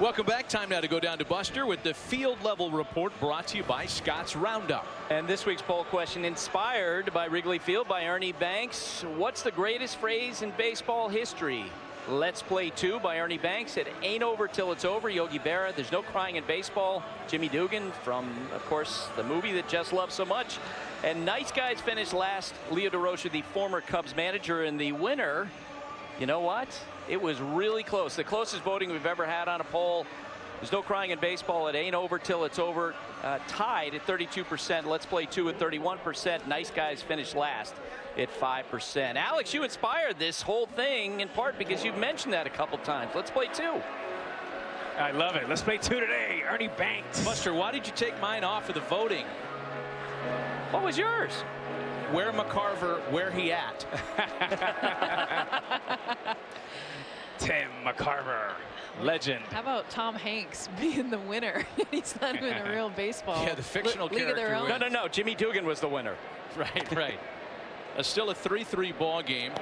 Welcome back. Time now to go down to Buster with the field level report brought to you by Scott's Roundup. And this week's poll question inspired by Wrigley Field by Ernie Banks. What's the greatest phrase in baseball history? Let's Play 2 by Ernie Banks. It ain't over till it's over. Yogi Berra. There's no crying in baseball. Jimmy Dugan from, of course, the movie that Jess loves so much. And Nice Guys finished last. Leo DeRocha, the former Cubs manager, and the winner. You know what? It was really close. The closest voting we've ever had on a poll. There's no crying in baseball. It ain't over till it's over. Tied at 32%. Let's Play 2 at 31%. Nice Guys finished last at 5%. Alex, you inspired this whole thing in part because you've mentioned that a couple times. Let's Play 2. I love it. Let's Play 2 today. Ernie Banks. Buster, why did you take mine off of the voting? What was yours? Where McCarver, where he at? Tim McCarver, legend. How about Tom Hanks being the winner? He's not even a real baseball. Yeah, the fictional League of their character. own. No. Jimmy Dugan was the winner. Right. Still a 3-3 ball game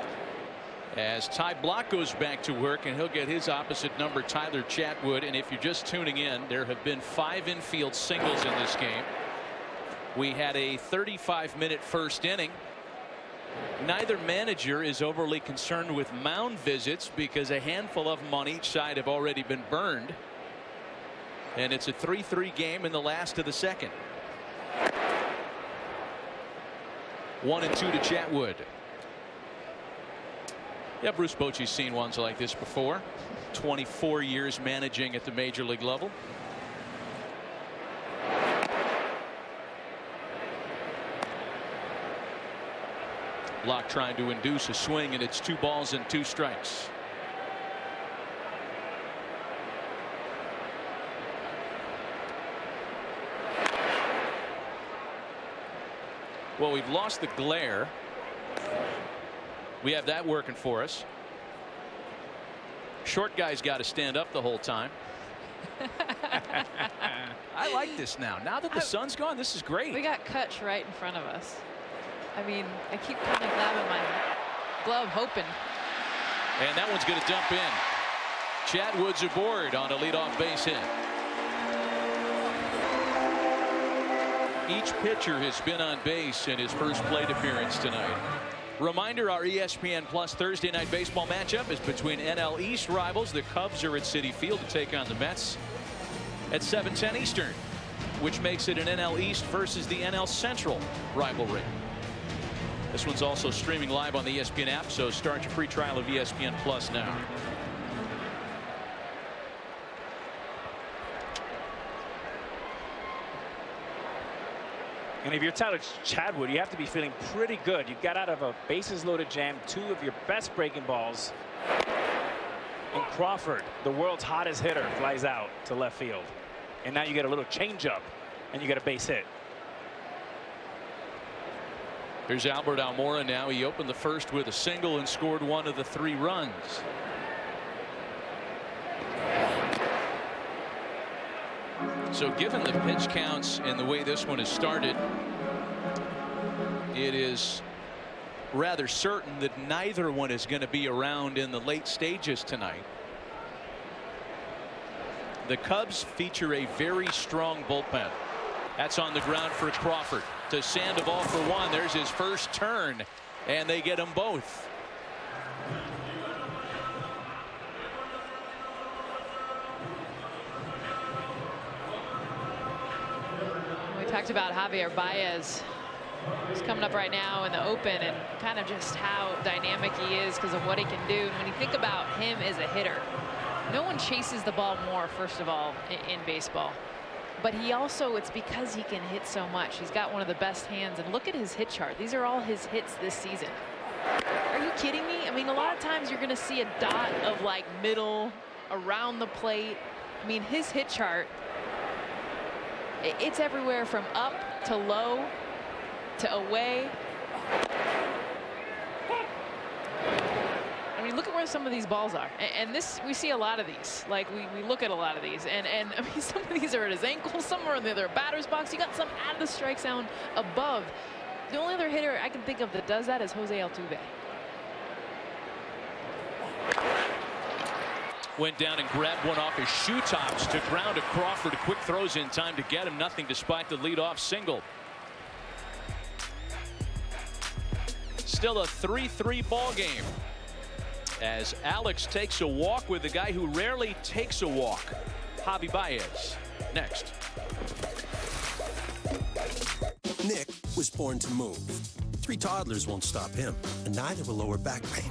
as Ty Block goes back to work, and he'll get his opposite number, Tyler Chatwood. And if you're just tuning in, there have been 5 infield singles in this game. We had a 35-minute first inning. Neither manager is overly concerned with mound visits because a handful of them on each side have already been burned. And it's a 3-3 game in the last of the second. 1-2 to Chatwood. Yeah, Bruce Bochy's seen ones like this before. 24 years managing at the major league level. Block trying to induce a swing, and it's 2 balls and 2 strikes. Well, we've lost the glare. We have that working for us. Short guy's got to stand up the whole time. I like this now. Now that the sun's gone, this is great. We got Kutch right in front of us. I mean, I keep kind of grabbing my glove, hoping. And that one's going to dump in. Chatwood's aboard on a leadoff base hit. Each pitcher has been on base in his first plate appearance tonight. Reminder, our ESPN Plus Thursday night baseball matchup is between NL East rivals. The Cubs are at Citi Field to take on the Mets at 7:10 Eastern, which makes it an NL East versus the NL Central rivalry. This one's also streaming live on the ESPN app, so start your free trial of ESPN Plus now. And if you're Tyler Chatwood, you have to be feeling pretty good. You got out of a bases loaded jam, 2 of your best breaking balls. And Crawford, the world's hottest hitter, flies out to left field. And now you get a little changeup, and you get a base hit. Here's Albert Almora now. He opened the first with a single and scored 1 of the 3 runs. So given the pitch counts and the way this one has started, it is rather certain that neither one is going to be around in the late stages tonight. The Cubs feature a very strong bullpen. That's on the ground for Crawford. To Sandoval for 1. There's his first turn, and they get them both. We talked about Javier Baez. He's coming up right now in the open, and kind of just how dynamic he is because of what he can do. And when you think about him as a hitter, no one chases the ball more, first of all, in baseball. But he also, it's because he can hit so much. He's got one of the best hands. And look at his hit chart. These are all his hits this season. Are you kidding me? I mean, a lot of times you're going to see a dot of like middle, around the plate. I mean, his hit chart, it's everywhere from up to low to away. I mean, look at where some of these balls are, and this, we see a lot of these. Like we look at a lot of these, and I mean, some of these are at his ankle, some are in the other batter's box. You got some at the strike zone above. The only other hitter I can think of that does that is Jose Altuve. went down and grabbed one off his shoe tops to ground to Crawford. Quick throws in time to get him. Nothing despite the leadoff single. Still a 3-3 ball game as Alex takes a walk with the guy who rarely takes a walk, Javier Baez. Next. Nick was born to move. 3 toddlers won't stop him, and neither will lower back pain.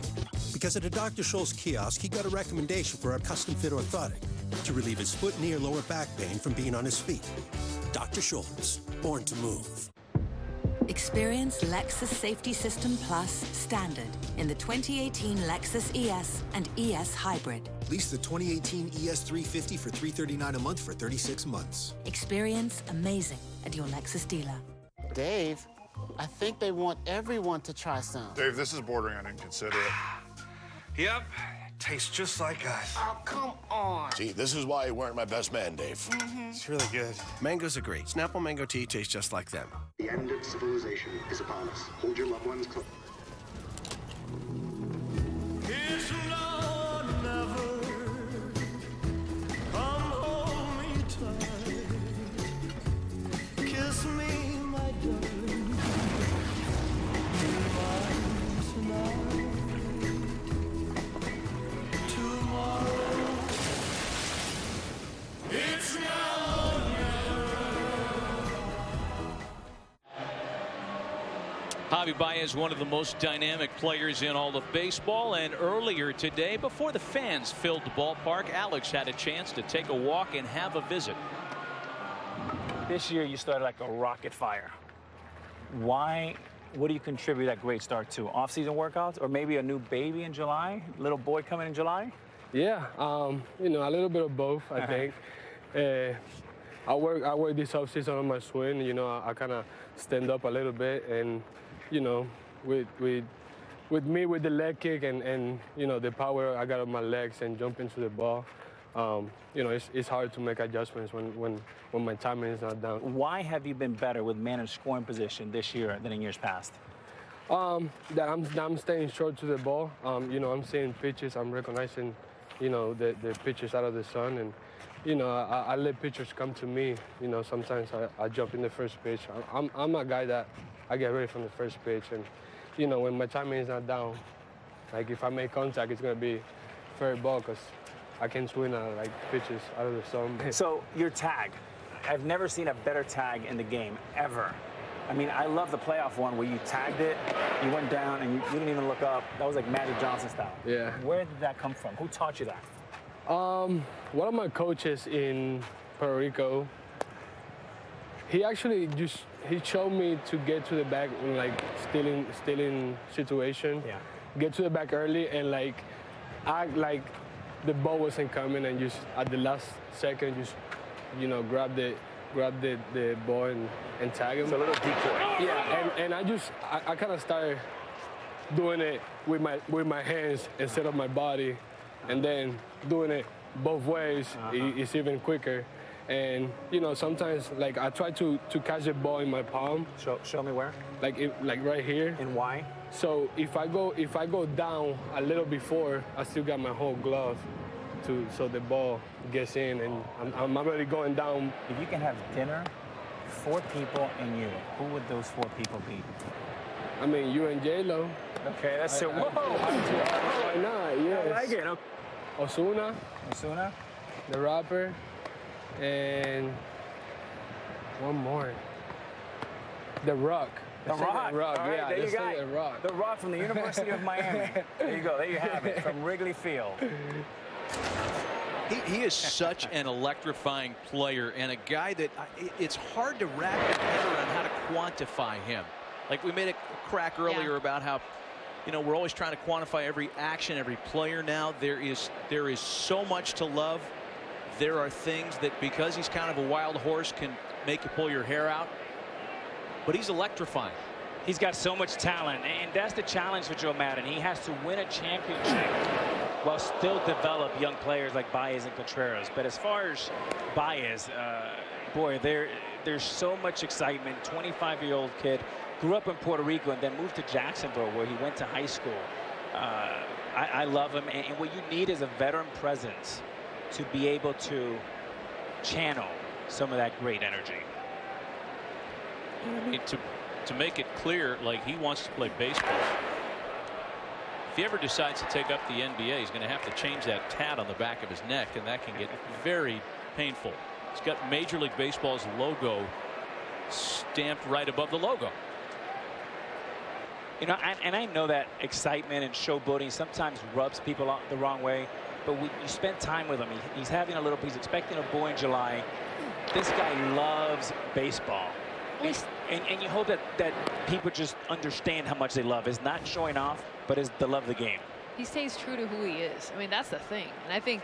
Because at a Dr. Scholl's kiosk, he got a recommendation for our custom-fit orthotic to relieve his foot, knee, or lower back pain from being on his feet. Dr. Scholl's, born to move. Experience Lexus Safety System Plus Standard in the 2018 Lexus ES and ES Hybrid. Lease the 2018 ES350 for $339 a month for 36 months. Experience amazing at your Lexus dealer. Dave, I think they want everyone to try some. Dave, this is bordering on inconsiderate. Yep, tastes just like us. Oh, come on. See, this is why you weren't my best man, Dave. It's really good. Mangoes are great. Snapple mango tea tastes just like them. The end of civilization is upon us. Hold your loved ones close. It's now or never. Come hold me tight. Kiss me, my darling. Tomorrow. It's now or Javier Baez, one of the most dynamic players in all of baseball, and earlier today, before the fans filled the ballpark, Alex had a chance to take a walk and have a visit. This year you started like a rocket fire. Why? What do you contribute that great start to? Off-season workouts, or maybe a new baby in July? Little boy coming in July? Yeah, you know, a little bit of both, I think. I work this off-season on my swing. You know, I kind of stand up a little bit, and you know, with me with the leg kick and you know the power I got on my legs and jump into the ball. You know, it's hard to make adjustments when my timing is not down. Why have you been better with managed scoring position this year than in years past? That I'm staying short to the ball. You know, I'm seeing pitches. I'm recognizing, you know, the pitches out of the sun, and you know, I let pitchers come to me. You know, sometimes I jump in the first pitch. I'm a guy that I get ready from the first pitch, and you know, when my timing is not down, like if I make contact, it's gonna be fair ball because I can swing like pitches out of the sun. So your tag, I've never seen a better tag in the game ever. I mean, I love the playoff one where you tagged it, you went down, and you didn't even look up. That was like Magic Johnson style. Yeah. Where did that come from? Who taught you that? One of my coaches in Puerto Rico, he actually he showed me to get to the back in like stealing situation. Yeah. Get to the back early and like act like the ball wasn't coming, and just at the last second just, you know, grab the ball and tag him. It's a little decoy. Yeah, and I kind of started doing it with my hands instead of my body, and then doing it both ways. It's even quicker. And you know, sometimes like I try to catch the ball in my palm. Show me where. Like right here. And why? So if I go down a little before, I still got my whole glove so the ball gets in, and I'm already going down. If you can have dinner, 4 people and you, who would those 4 people be? I mean, you and J-Lo. Okay, that's it. Whoa! Why not? Yes. I like it. Okay. Ozuna, the rapper, and one more. The Rock. The Rock. All right, yeah, there you go. The Rock. The Rock from the University of Miami. There you go. There you have it. From Wrigley Field. He is such an electrifying player, and a guy that it's hard to wrap your head around how to quantify him. Like we made a crack earlier about how, you know, we're always trying to quantify every action, every player now. There is so much to love. There are things that, because he's kind of a wild horse, can make you pull your hair out. But he's electrifying. He's got so much talent, and that's the challenge for Joe Madden. He has to win a championship while still develop young players like Baez and Contreras. But as far as Baez, boy, there's so much excitement. 25-year-old kid, grew up in Puerto Rico and then moved to Jacksonville, where he went to high school. I love him, and what you need is a veteran presence to be able to channel some of that great energy. I mean, to make it clear, like, he wants to play baseball. If he ever decides to take up the NBA, he's going to have to change that tat on the back of his neck, and that can get very painful. He's got Major League Baseball's logo stamped right above the logo. You know, and I know that excitement and showboating sometimes rubs people the wrong way, but when you spend time with him, he's expecting a boy in July. This guy loves baseball. And you hope that people just understand how much they love. It's not showing off, but it's the love of the game. He stays true to who he is. I mean, that's the thing. And I think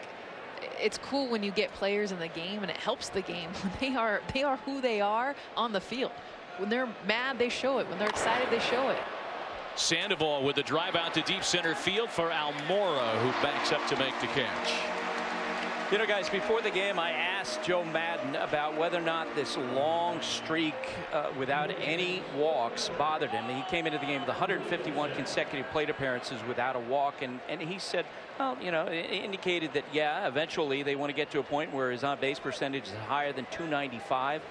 it's cool when you get players in the game, and it helps the game when they are who they are on the field. When they're mad, they show it. When they're excited, they show it. Sandoval with a drive out to deep center field for Almora, who backs up to make the catch. You know, guys, before the game, I asked Joe Madden about whether or not this long streak without any walks bothered him. He came into the game with 151 consecutive plate appearances without a walk, and he said, well, you know, it indicated that, yeah, eventually they want to get to a point where his on-base percentage is higher than 295.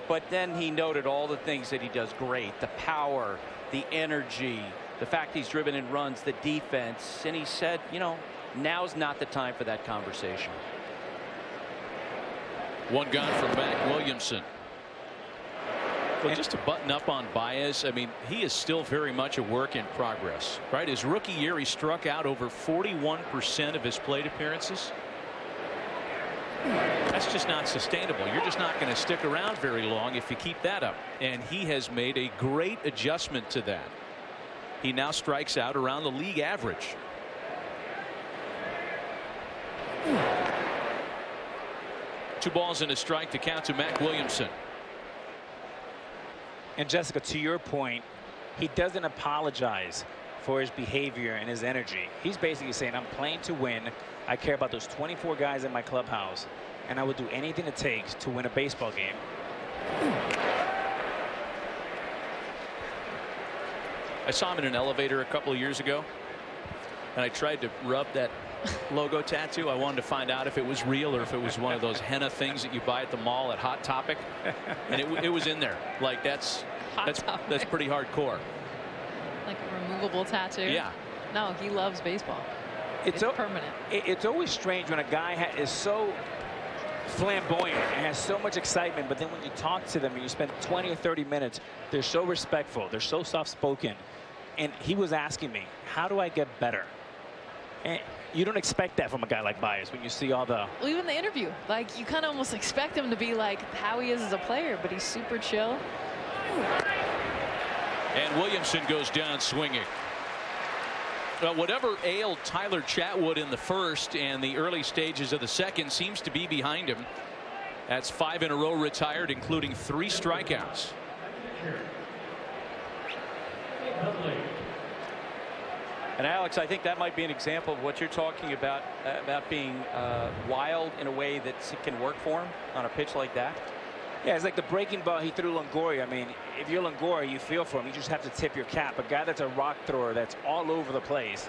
But then he noted all the things that he does great: the power, the energy, the fact he's driven in runs, the defense. And he said, you know, now's not the time for that conversation. One gone from Mac Williamson. Well, just to button up on Baez, I mean, he is still very much a work in progress, right? His rookie year, he struck out over 41% of his plate appearances. That's just not sustainable. You're just not going to stick around very long if you keep that up. And he has made a great adjustment to that. He now strikes out around the league average. Two balls and a strike to count to Mac Williamson. And Jessica, to your point, he doesn't apologize for his behavior and his energy. He's basically saying, I'm playing to win. I care about those 24 guys in my clubhouse, and I will do anything it takes to win a baseball game. I saw him in an elevator a couple of years ago, and I tried to rub that logo tattoo. I wanted to find out if it was real or if it was one of those henna things that you buy at the mall at Hot Topic, and it was in there. Like, that's pretty hardcore. Like a removable tattoo. Yeah. No, he loves baseball. It's permanent. It's always strange when a guy is so flamboyant and has so much excitement, but then when you talk to them and you spend 20 or 30 minutes, they're so respectful, they're so soft-spoken. And he was asking me, how do I get better? And you don't expect that from a guy like Baez when you see all the... Well, even the interview, like, you kind of almost expect him to be like how he is as a player, but he's super chill. And Williamson goes down swinging. Whatever ailed Tyler Chatwood in the first and the early stages of the second seems to be behind him. That's 5 in a row retired, including 3 strikeouts. And Alex, I think that might be an example of what you're talking about being wild in a way that can work for him on a pitch like that. Yeah, it's like the breaking ball he threw Longoria. I mean, if you're Longoria, you feel for him. You just have to tip your cap. A guy that's a rock thrower that's all over the place.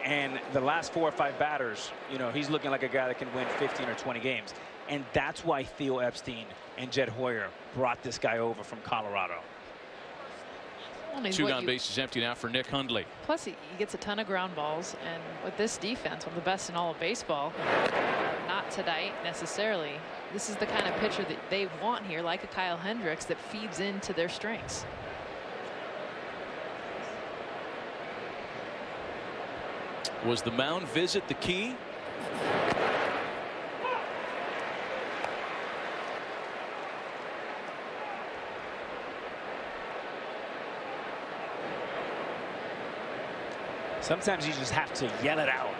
And the last 4 or 5 batters, you know, he's looking like a guy that can win 15 or 20 games. And that's why Theo Epstein and Jed Hoyer brought this guy over from Colorado. Two on bases empty now for Nick Hundley. Plus, he gets a ton of ground balls, and with this defense, one of the best in all of baseball. Not tonight necessarily. This is the kind of pitcher that they want here, like a Kyle Hendricks, that feeds into their strengths. Was the mound visit the key? Sometimes you just have to yell it out.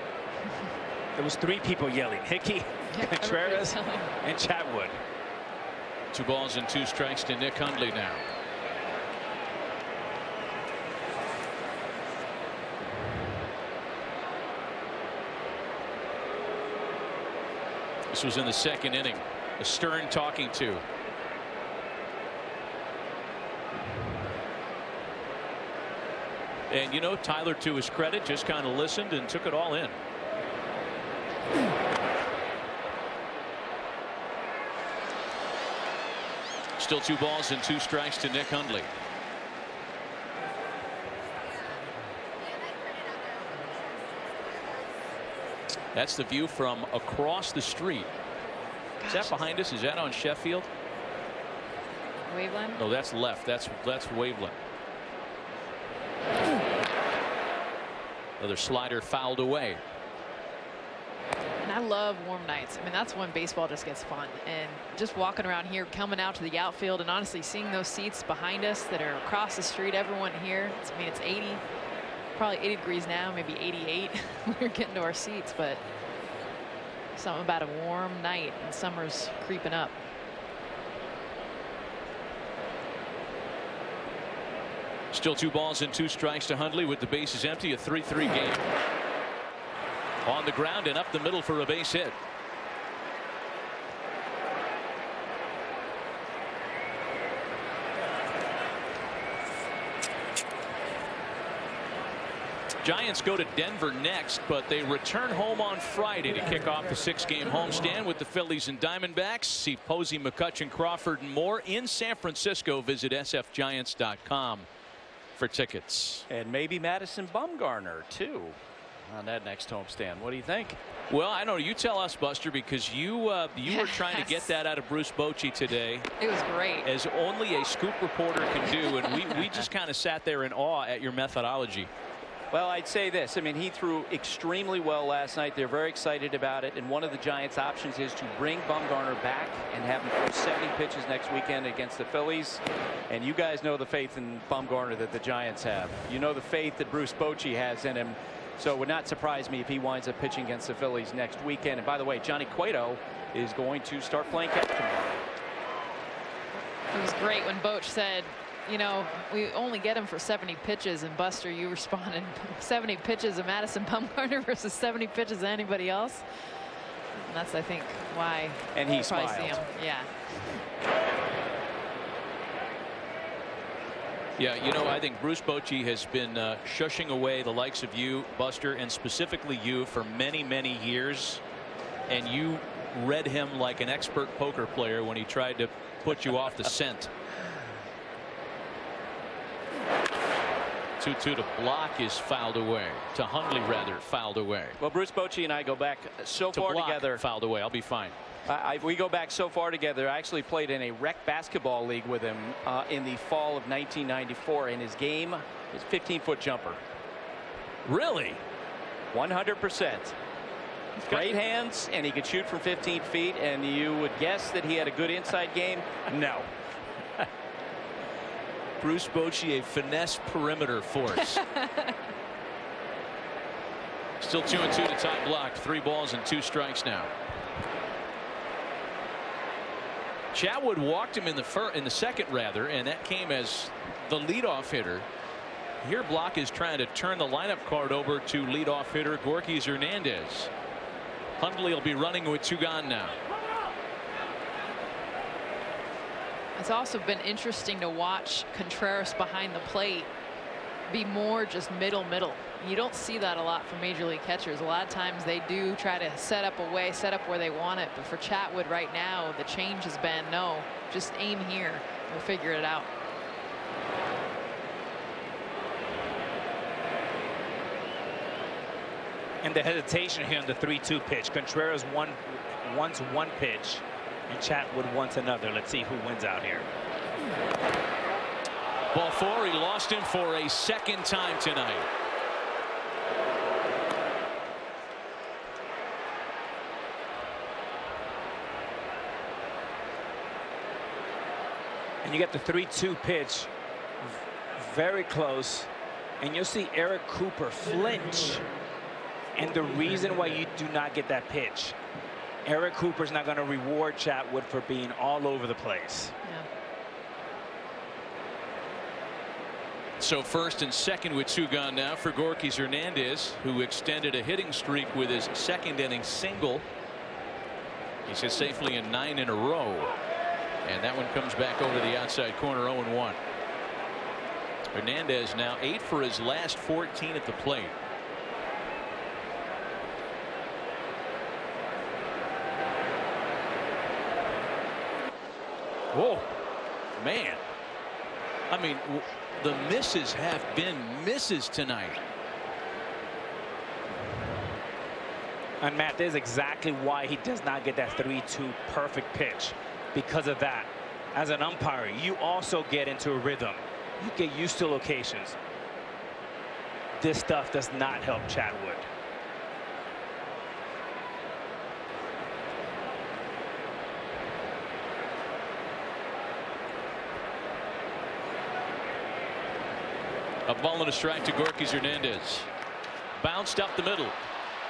There was 3 people yelling: Hickey, Contreras, and Chatwood. 2 balls and 2 strikes to Nick Hundley now. This was in the second inning. A Stern talking to. And you know, Tyler, to his credit, just kind of listened and took it all in. Still 2 balls and 2 strikes to Nick Hundley. That's the view from across the street. Is that behind us? Is that on Sheffield? Waveland? No, that's left. That's Waveland. Another slider fouled away. And I love warm nights. I mean, that's when baseball just gets fun. And just walking around here, coming out to the outfield, and honestly seeing those seats behind us that are across the street, everyone here. I mean, it's 80, probably 80 degrees now, maybe 88 when we're getting to our seats. But something about a warm night and summer's creeping up. Still 2 balls and 2 strikes to Hundley with the bases empty. A 3-3 game. On the ground and up the middle for a base hit. Giants go to Denver next, but they return home on Friday to kick off the 6-game homestand with the Phillies and Diamondbacks. See Posey, McCutchen, Crawford, and more in San Francisco. Visit sfgiants.com for tickets. And maybe Madison Bumgarner too on that next homestand. What do you think? Well, I don't know. You tell us, Buster, because you were trying to get that out of Bruce Bochy today. It was great. As only a scoop reporter can do, and we just kind of sat there in awe at your methodology. Well, I'd say this. I mean, he threw extremely well last night. They're very excited about it. And one of the Giants' options is to bring Bumgarner back and have him throw 70 pitches next weekend against the Phillies. And you guys know the faith in Bumgarner that the Giants have. You know the faith that Bruce Bochy has in him. So it would not surprise me if he winds up pitching against the Phillies next weekend. And by the way, Johnny Cueto is going to start playing catch tomorrow. It was great when Boch said, you know, we only get him for 70 pitches, and Buster, you responded 70 pitches of Madison Bumgarner versus 70 pitches of anybody else. And that's, I think, why. And he we'll smiled. see him. Yeah. Yeah, you know, I think Bruce Bochy has been shushing away the likes of you, Buster, and specifically you for many, many years. And you read him like an expert poker player when he tried to put you off the scent. 2-2 to block is fouled away. To Hundley, rather, fouled away. Well, Bruce Bochy and I go back so far together. Fouled away. I'll be fine. We go back so far together. I actually played in a rec basketball league with him in the fall of 1994. In his game, his 15-foot jumper. Really? 100%. Great hands, and he could shoot from 15 feet. And you would guess that he had a good inside game? No. Bruce Bochy, a finesse perimeter force. Still 2-2 to Ty Blach. 3 balls and 2 strikes now. Chatwood walked him in the second, rather, and that came as the leadoff hitter. Here Blach is trying to turn the lineup card over to leadoff hitter Gorky Hernandez. Hundley will be running with 2 gone now. It's also been interesting to watch Contreras behind the plate be more just middle. You don't see that a lot from major league catchers. A lot of times they do try to set up where they want it. But for Chatwood right now, the change has been, no, just aim here. We'll figure it out. And the hesitation here on the 3-2 pitch. Contreras wants one pitch, and Chatwood wants another. Let's see who wins out here. Ball 4. He lost him for a second time tonight. And you get the 3-2 pitch very close, and you'll see Eric Cooper flinch. And the reason why you do not get that pitch, Eric Cooper's not going to reward Chatwood for being all over the place. Yeah. So first and second with 2 gone now for Gorky Hernandez, who extended a hitting streak with his second inning single. He's hit safely in 9 in a row. And that one comes back over the outside corner, 0-1. Hernandez now 8 for his last 14 at the plate. Whoa, man. I mean, the misses have been misses tonight. And Matt, there's exactly why he does not get that 3-2 perfect pitch. Because of that. As an umpire, you also get into a rhythm. You get used to locations. This stuff does not help Chatwood. A ball and a strike to Gorkys Hernandez. Bounced up the middle.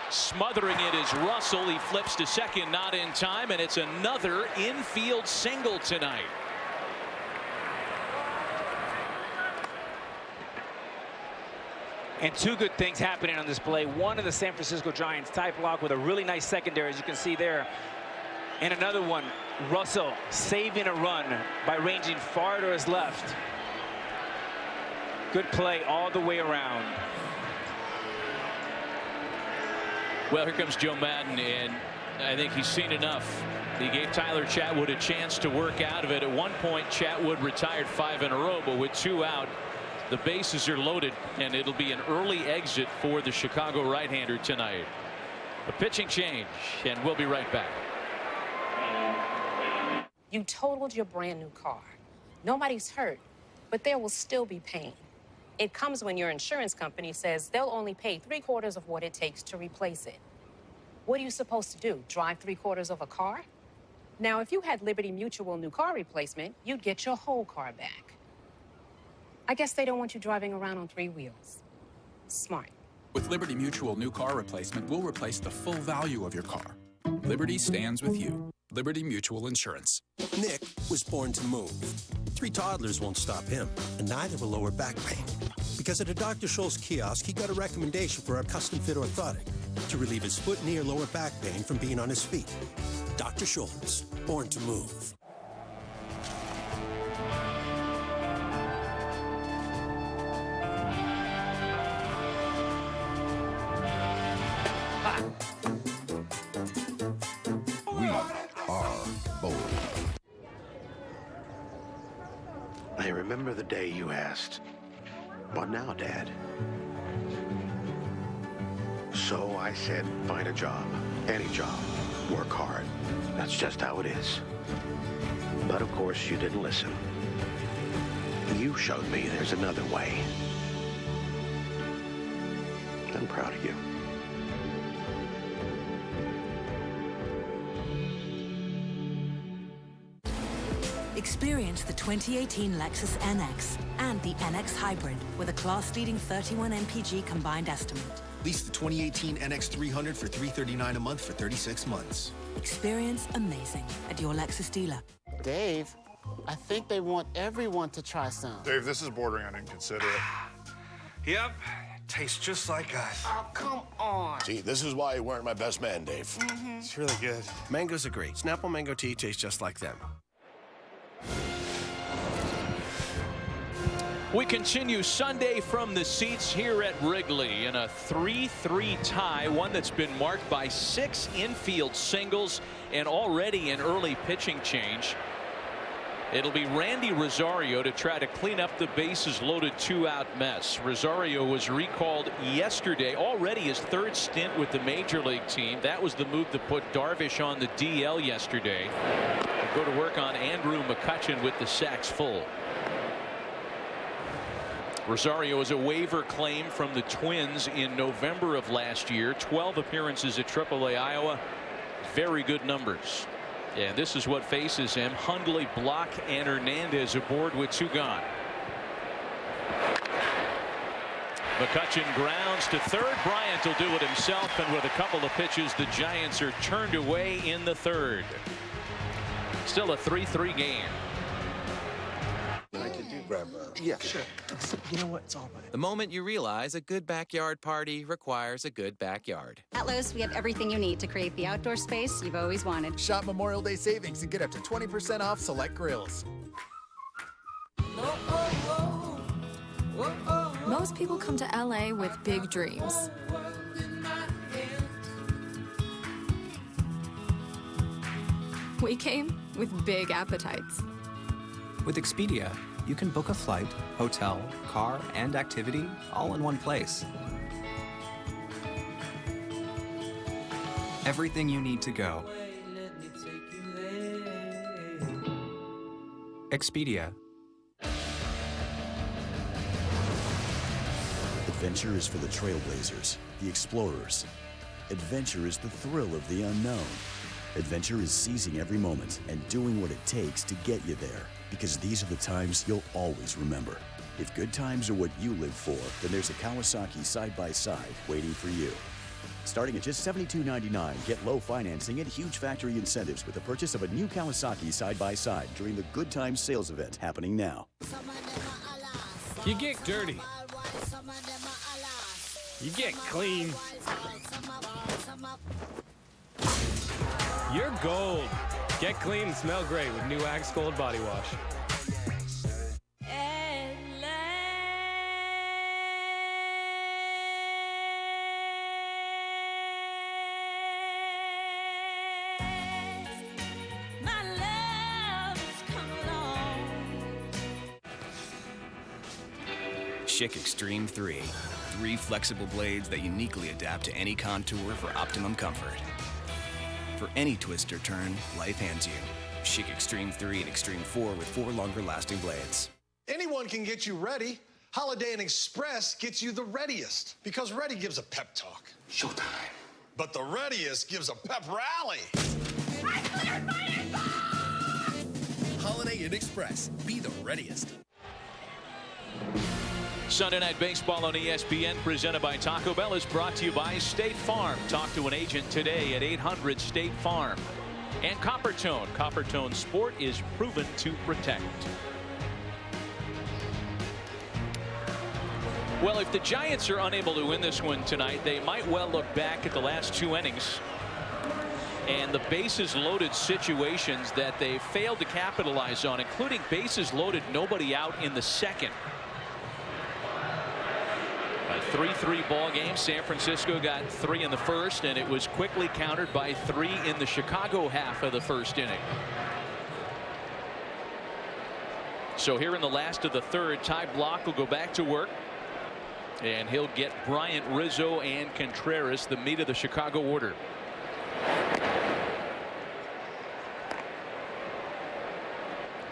Smothering it is Russell. He flips to second, not in time, and it's another infield single tonight. And two good things happening on this play. One of the San Francisco Giants tie block with a really nice secondary, as you can see there. And another one, Russell saving a run by ranging far to his left. Good play all the way around. Well, here comes Joe Madden, and I think he's seen enough. He gave Tyler Chatwood a chance to work out of it. At one point, Chatwood retired 5 in a row, but with 2 out, the bases are loaded, and it'll be an early exit for the Chicago right-hander tonight. A pitching change, and we'll be right back. You totaled your brand new car. Nobody's hurt, but there will still be pain. It comes when your insurance company says they'll only pay 3/4 of what it takes to replace it. What are you supposed to do? Drive 3/4 of a car? Now, if you had Liberty Mutual new car replacement, you'd get your whole car back. I guess they don't want you driving around on 3 wheels. Smart. With Liberty Mutual new car replacement, we'll replace the full value of your car. Liberty stands with you. Liberty Mutual Insurance. Nick was born to move. 3 toddlers won't stop him, and neither will lower back pain. Because at a Dr. Scholl's kiosk, he got a recommendation for our custom-fit orthotic to relieve his foot, knee, or lower back pain from being on his feet. Dr. Scholl's, born to move. We are bold. I remember the day you asked, "What now, Dad?" So I said, find a job, any job, work hard. That's just how it is. But of course, you didn't listen. You showed me there's another way. I'm proud of you. Experience the 2018 Lexus NX and the NX Hybrid with a class-leading 31 mpg combined estimate. Lease the 2018 NX 300 for $339 a month for 36 months. Experience amazing at your Lexus dealer. Dave, I think they want everyone to try some. Dave, this is bordering on inconsiderate. Yep, tastes just like us. Oh, come on. See, this is why you weren't my best man, Dave. It's really good. Mangoes agree. Snapple Mango Tea tastes just like them. We continue Sunday from the seats here at Wrigley in a 3-3 tie, one that's been marked by 6 infield singles and already an early pitching change. It'll be Randy Rosario to try to clean up the bases loaded 2-out mess. Rosario was recalled yesterday, already his 3rd stint with the major league team. That was the move that put Darvish on the DL yesterday. Go to work on Andrew McCutchen with the sacks full. Rosario is a waiver claim from the Twins in November of last year. 12 appearances at AAA Iowa. Very good numbers. And this is what faces him. Hundley, Block, and Hernandez aboard with 2 gone. McCutchen grounds to third. Bryant will do it himself, and with a couple of pitches, the Giants are turned away in the 3rd. Still a 3-3 game. Yeah, sure. You know what? It's all right. The moment you realize a good backyard party requires a good backyard. At Lowe's, we have everything you need to create the outdoor space you've always wanted. Shop Memorial Day savings and get up to 20% off select grills. Most people come to LA with big dreams. We came with big appetites. With Expedia, you can book a flight, hotel, car, and activity all in one place. Everything you need to go. Expedia. Adventure is for the trailblazers, the explorers. Adventure is the thrill of the unknown. Adventure is seizing every moment and doing what it takes to get you there. Because these are the times you'll always remember. If good times are what you live for, then there's a Kawasaki side-by-side waiting for you. Starting at just $72.99, get low financing and huge factory incentives with the purchase of a new Kawasaki side-by-side during the Good Times sales event happening now. You get dirty. You get clean. You're gold. Get clean and smell great with new Axe Gold Body Wash. Schick Extreme 3. 3 flexible blades that uniquely adapt to any contour for optimum comfort. For any twist or turn, life hands you. Schick Extreme 3 and Extreme 4 with 4 longer-lasting blades. Anyone can get you ready. Holiday Inn Express gets you the readiest. Because ready gives a pep talk. Showtime. But the readiest gives a pep rally. I cleared my inbox! Holiday Inn Express. Be the readiest. Sunday Night Baseball on ESPN, presented by Taco Bell, is brought to you by State Farm. Talk to an agent today at 800 State Farm. And Coppertone. Coppertone Sport is proven to protect. Well, if the Giants are unable to win this one tonight, they might well look back at the last 2 innings and the bases loaded situations that they failed to capitalize on, including bases loaded, nobody out in the second. A 3-3 ball game. San Francisco got 3 in the first, and it was quickly countered by 3 in the Chicago half of the first inning. So here in the last of the third, Ty Blach will go back to work, and he'll get Bryant, Rizzo, and Contreras, the meat of the Chicago order.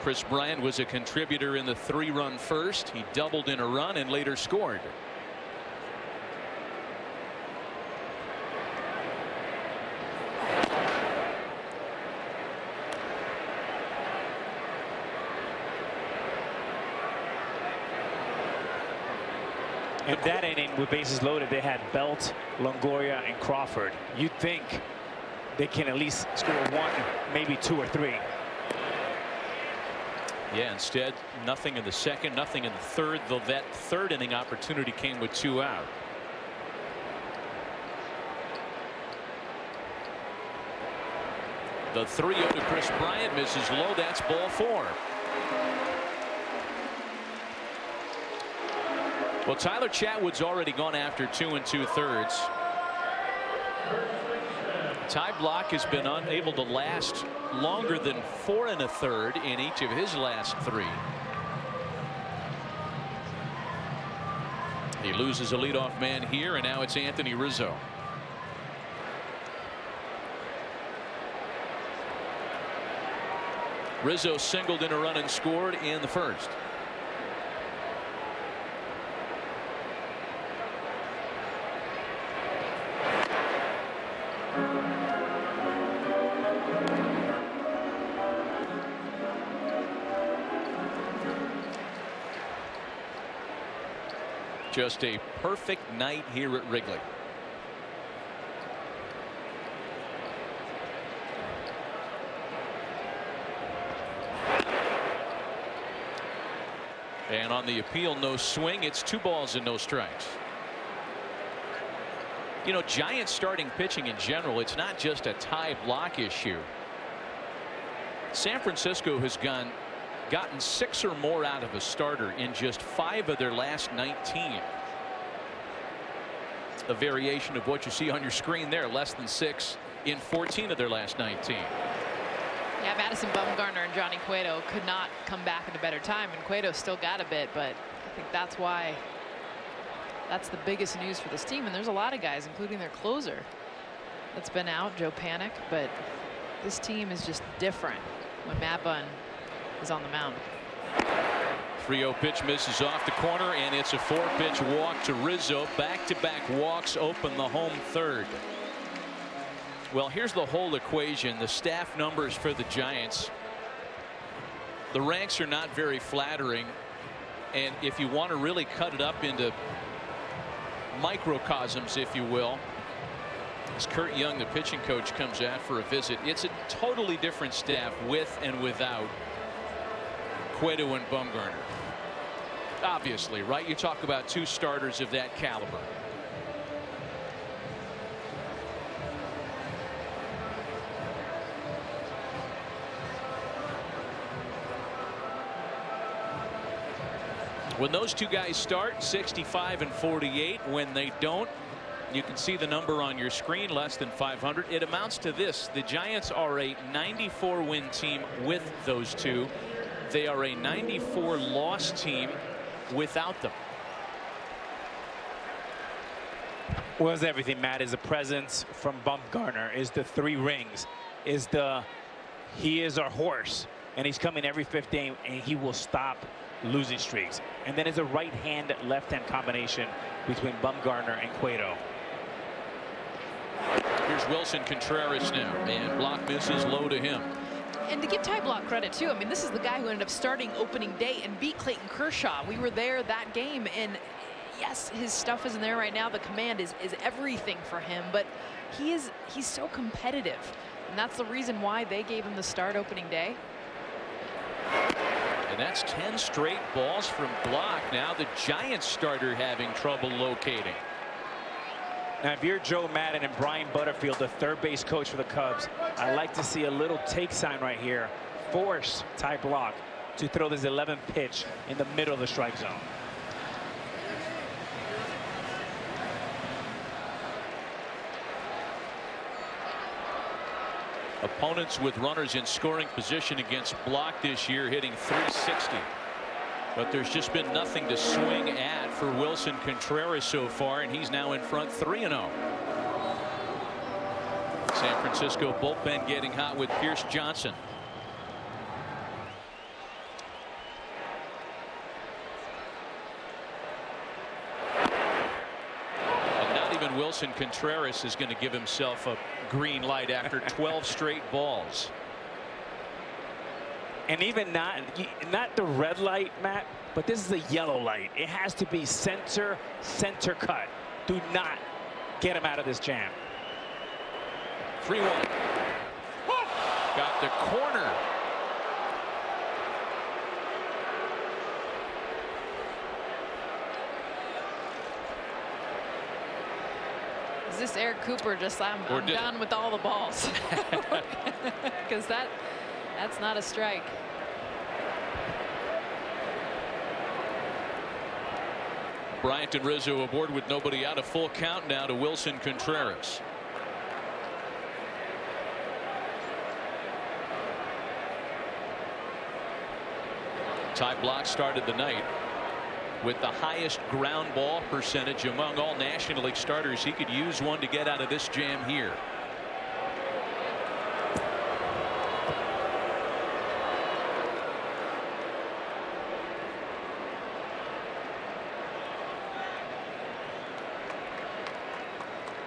Chris Bryant was a contributor in the 3-run first. He doubled in a run and later scored. In that inning with bases loaded, they had Belt, Longoria, and Crawford. You'd think they can at least score 1, maybe 2 or 3. Yeah, instead, nothing in the second, nothing in the third, though that third inning opportunity came with 2 out. The 3-0 to Chris Bryant misses low. That's ball 4. Well, Tyler Chatwood's already gone after 2 2/3. Ty Blach has been unable to last longer than 4 1/3 in each of his last 3. He loses a leadoff man here, and now it's Anthony Rizzo. Rizzo singled in a run and scored in the first. Just a perfect night here at Wrigley. And on the appeal, no swing. It's 2 balls and no strikes. You know, Giants starting pitching in general, it's not just a Ty Blach issue. San Francisco has gone gotten 6 or more out of a starter in just 5 of their last 19. A variation of what you see on your screen there. Less than 6 in 14 of their last 19. Yeah, Madison Bumgarner and Johnny Cueto could not come back at a better time, and Cueto still got a bit, but I think that's why that's the biggest news for this team. And there's a lot of guys, including their closer, that's been out, Joe Panik, but this team is just different when Matt Bunn is on the mound. 3-0 pitch misses off the corner, and it's a 4-pitch walk to Rizzo. Back-to-back walks open the home third. Well, here's the whole equation. The staff numbers for the Giants. The ranks are not very flattering. And if you want to really cut it up into microcosms, if you will, as Kurt Young, the pitching coach, comes out for a visit, it's a totally different staff with and without Cueto and Bumgarner. Obviously, right? You talk about 2 starters of that caliber. When those 2 guys start, 65 and 48. When they don't, you can see the number on your screen, less than 500. It amounts to this: the Giants are a 94-win team with those 2. They are a 94-loss team without them. Well, it's everything, Matt. Is the presence from Bumgarner, is the 3 rings, is the he is our horse, and he's coming every 5th game, and he will stop losing streaks. And then is a right-hand, left-hand combination between Bumgarner and Cueto. Here's Wilson Contreras now, and block misses low to him. And to give Ty Blach credit too, I mean, this is the guy who ended up starting opening day and beat Clayton Kershaw. We were there that game, and yes, his stuff isn't there right now. The command is everything for him, but he's so competitive, and that's the reason why they gave him the start opening day. And that's 10 straight balls from Blach. Now the Giants starter having trouble locating. Now, if you're Joe Madden and Brian Butterfield, the 3rd base coach for the Cubs, I'd like to see a little take sign right here. Force Ty Blach to throw this 11th pitch in the middle of the strike zone. Opponents with runners in scoring position against Blach this year hitting .360. But there's just been nothing to swing at for Wilson Contreras so far, and he's now in front 3-0. San Francisco bullpen getting hot with Pierce Johnson. And not even Wilson Contreras is going to give himself a green light after 12 straight balls. And even not the red light, Matt, but this is a yellow light. It has to be center cut. Do not get him out of this jam. 3-1. Got the corner. Is this Eric Cooper just I'm done with all the balls? Because that's not a strike. Bryant and Rizzo aboard with nobody out. A full count now to Wilson Contreras. Ty Blach started the night with the highest ground ball percentage among all National League starters. He could use one to get out of this jam here.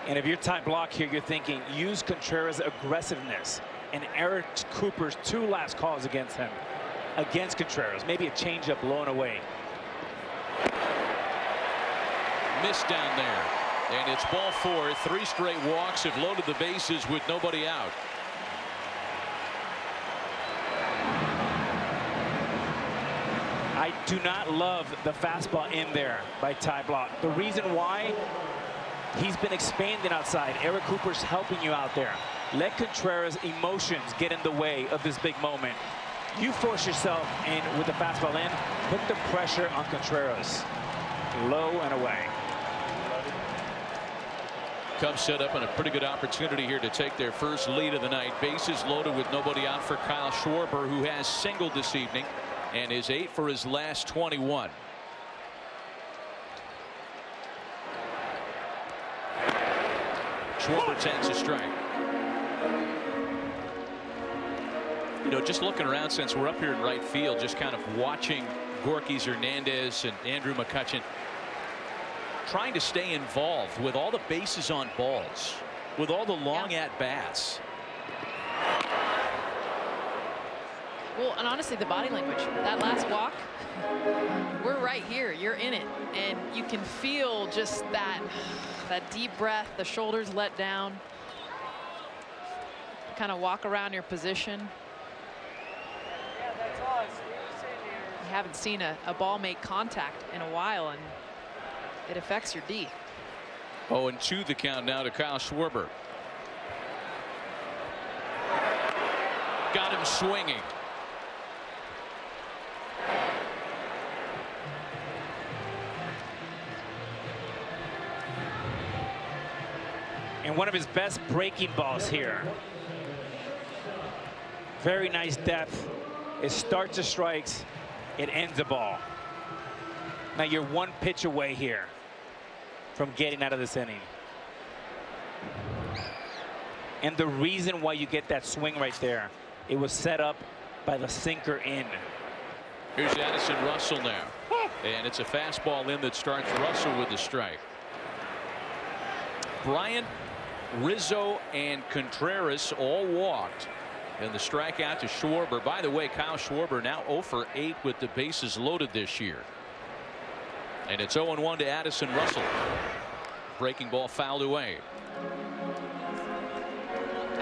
And if you're Ty Blach here, you're thinking use Contreras' aggressiveness and Eric Cooper's 2 last calls against him. Against Contreras, maybe a changeup low and away. Missed down there, and it's ball 4. 3 straight walks have loaded the bases with nobody out. I do not love the fastball in there by Ty Blach. The reason why, he's been expanding outside. Eric Cooper's helping you out there. Let Contreras' emotions get in the way of this big moment. You force yourself in with the fastball in. Put the pressure on Contreras. Low and away. Cubs set up on a pretty good opportunity here to take their first lead of the night. Bases loaded with nobody out for Kyle Schwarber, who has singled this evening and is 8 for his last 21. Schwarber takes a strike. You know, just looking around since we're up here in right field, just kind of watching Gorky Hernandez and Andrew McCutchen trying to stay involved with all the bases on balls, with all the long at bats. Well, and honestly, the body language, that last walk, we're right here, you're in it, and you can feel just that deep breath, the shoulders let down, kind of walk around your position. You haven't seen a ball make contact in a while, and it affects your D. 0-2 the count now to Kyle Schwarber. Got him swinging. And one of his best breaking balls here. Very nice depth. It starts the strikes. It ends the ball. Now you're one pitch away here from getting out of this inning. And the reason why you get that swing right there, it was set up by the sinker in. Here's Addison Russell now. And it's a fastball in that starts Russell with the strike. Bryant, Rizzo, and Contreras all walked. And the strikeout to Schwarber. By the way, Kyle Schwarber now 0 for 8 with the bases loaded this year. And it's 0-1 to Addison Russell. Breaking ball fouled away.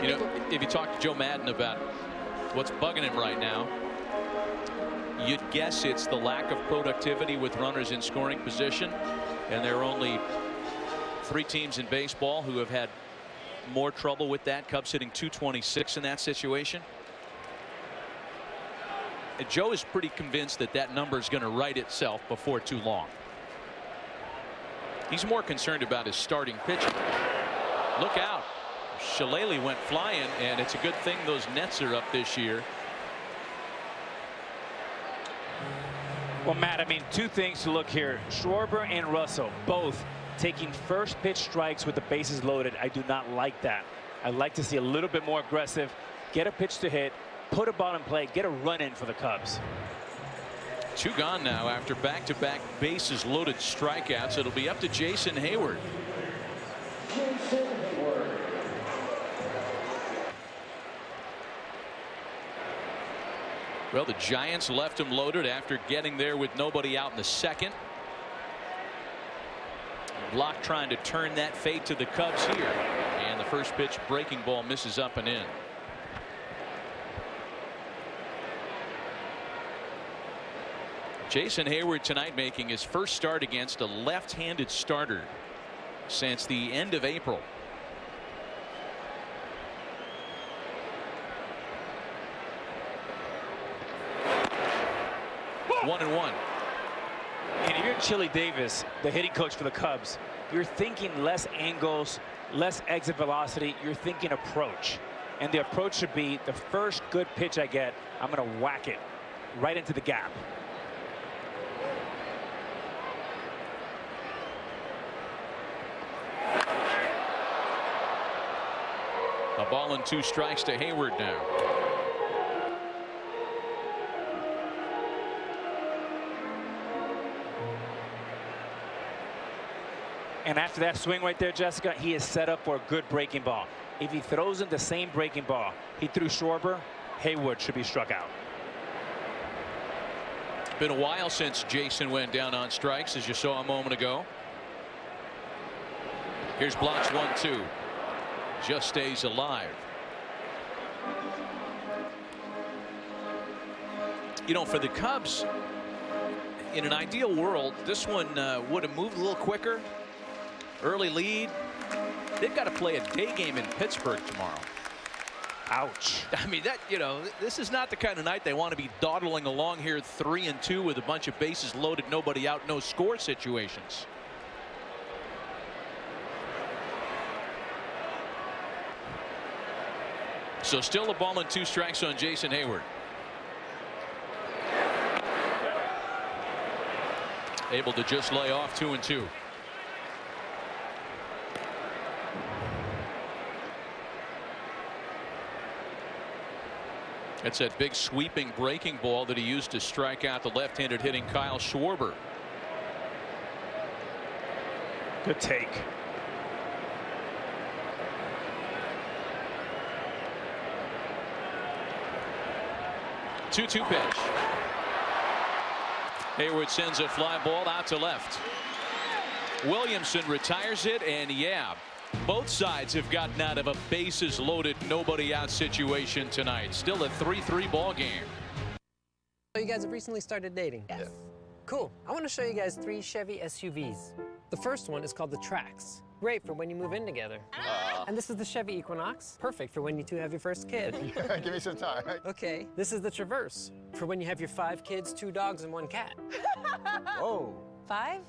You know, if you talk to Joe Madden about what's bugging him right now, you'd guess it's the lack of productivity with runners in scoring position. And there are only 3 teams in baseball who have had more trouble with that. Cubs hitting .226 in that situation. And Joe is pretty convinced that that number is going to right itself before too long. He's more concerned about his starting pitching. Look out. Shillelagh went flying, and it's a good thing those nets are up this year. Well, Matt, I mean, 2 things to look here. Schwarber and Russell both taking first pitch strikes with the bases loaded. I do not like that. I'd like to see a little bit more aggressive, get a pitch to hit, put a ball in play, get a run in for the Cubs. 2 gone now after back-to-back bases loaded strikeouts. It'll be up to Jason Hayward. Well, the Giants left him loaded after getting there with nobody out in the second. Block trying to turn that fate to the Cubs here, and the first pitch breaking ball misses up and in. Jason Hayward tonight making his first start against a left-handed starter since the end of April. One and one. And if you're Chili Davis, the hitting coach for the Cubs, you're thinking less angles, less exit velocity. You're thinking approach. And the approach should be the first good pitch I get, I'm going to whack it right into the gap. A ball and 2 strikes to Hayward now. And after that swing right there, Jessica, he is set up for a good breaking ball. If he throws in the same breaking ball he threw Schwarber, Hayward should be struck out. Been a while since Jason went down on strikes, as you saw a moment ago. Here's blocks 1-2. Just stays alive. You know, for the Cubs, in an ideal world, this one would have moved a little quicker. Early lead. They've got to play a day game in Pittsburgh tomorrow. Ouch. I mean, that, this is not the kind of night they want to be dawdling along here 3-2 with a bunch of bases loaded, nobody out, no score situations. So still a ball and 2 strikes on Jason Hayward. Able to just lay off 2-2. That's that big sweeping breaking ball that he used to strike out the left-handed hitting Kyle Schwarber. Good take. Two-two pitch. Hayward sends a fly ball out to left. Williamson retires it, and both sides have gotten out of a bases loaded, nobody out situation tonight. Still a 3-3 ball game. So you guys have recently started dating? Yes. Cool. I want to show you guys 3 Chevy SUVs. The first one is called the Trax. Great for when you move in together. And this is the Chevy Equinox. Perfect for when you 2 have your first kid. Give me some time. Okay. This is the Traverse. For when you have your 5 kids, 2 dogs, and 1 cat. Whoa. 5?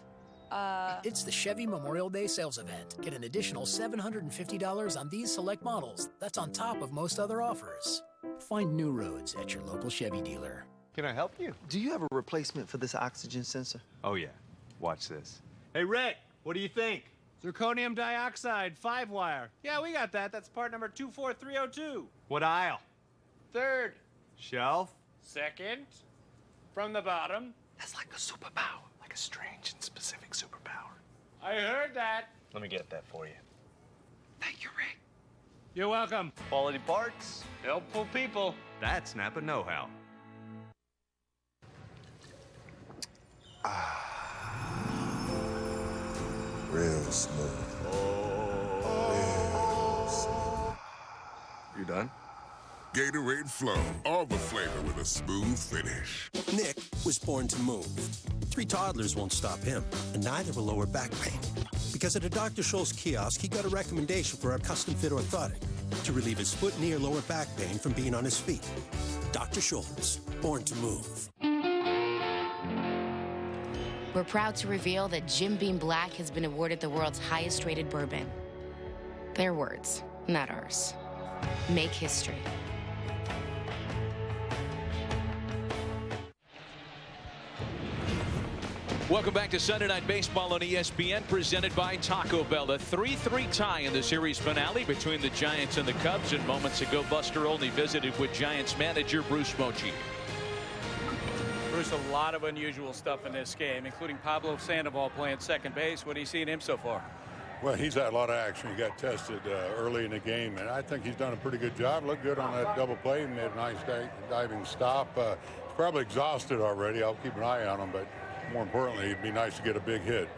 It's the Chevy Memorial Day sales event. Get an additional $750 on these select models. That's on top of most other offers. Find new roads at your local Chevy dealer. Can I help you? Do you have a replacement for this oxygen sensor? Oh, yeah. Watch this. Hey, Rick, what do you think? Zirconium dioxide, 5-wire. Yeah, we got that. That's part number 24302. What aisle? 3rd. Shelf? 2nd. From the bottom. That's like a superpower. Like a strange and specific superpower. I heard that. Let me get that for you. Thank you, Rick. You're welcome. Quality parts. Helpful people. That's Napa know-how. Real smooth. Real smooth. You done? Gatorade Flow, all the flavor with a smooth finish. Nick was born to move. 3 toddlers won't stop him, and neither will lower back pain. Because at a Dr. Scholl's kiosk, he got a recommendation for our custom-fit orthotic to relieve his foot, knee, or lower back pain from being on his feet. Dr. Scholl's, born to move. We're proud to reveal that Jim Beam Black has been awarded the world's highest-rated bourbon. Their words, not ours. Make history. Welcome back to Sunday Night Baseball on ESPN, presented by Taco Bell. A 3-3 tie in the series finale between the Giants and the Cubs. And moments ago, Buster Olney visited with Giants manager Bruce Bochy. Bruce, a lot of unusual stuff in this game, including Pablo Sandoval playing second base. What do you see in him so far? Well, he's had a lot of action. He got tested early in the game, and I think he's done a pretty good job. Looked good on that double play. Made a nice diving stop. He's probably exhausted already. I'll keep an eye on him, but more importantly, it'd be nice to get a big hit.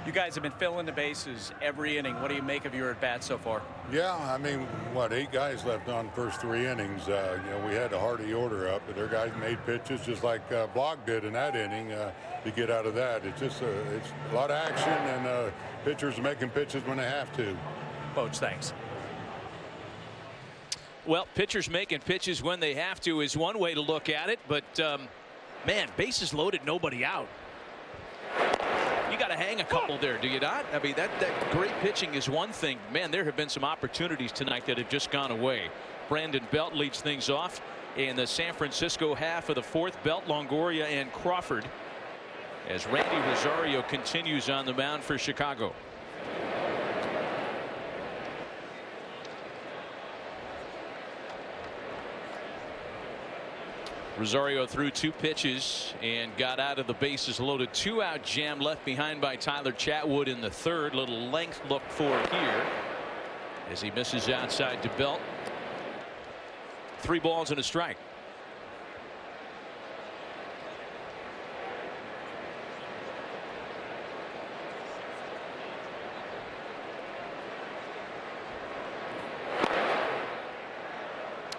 You guys have been filling the bases every inning. What do you make of your at-bats so far? Yeah, I mean, 8 guys left on the first 3 innings. We had a Hardy order up, but their guys made pitches just like Block did in that inning to get out of that. It's just it's a lot of action, and pitchers are making pitches when they have to. Coach, thanks. Well, pitchers making pitches when they have to is one way to look at it, but man, bases loaded, nobody out. You got to hang a couple there, do you not? I mean, that great pitching is one thing. Man, there have been some opportunities tonight that have just gone away. Brandon Belt leads things off in the San Francisco half of the 4th. Belt, Longoria, and Crawford, as Randy Rosario continues on the mound for Chicago. Rosario threw 2 pitches and got out of the bases loaded. 2-out jam left behind by Tyler Chatwood in the 3rd. Little length look for here as he misses outside to Belt. 3 balls and a strike.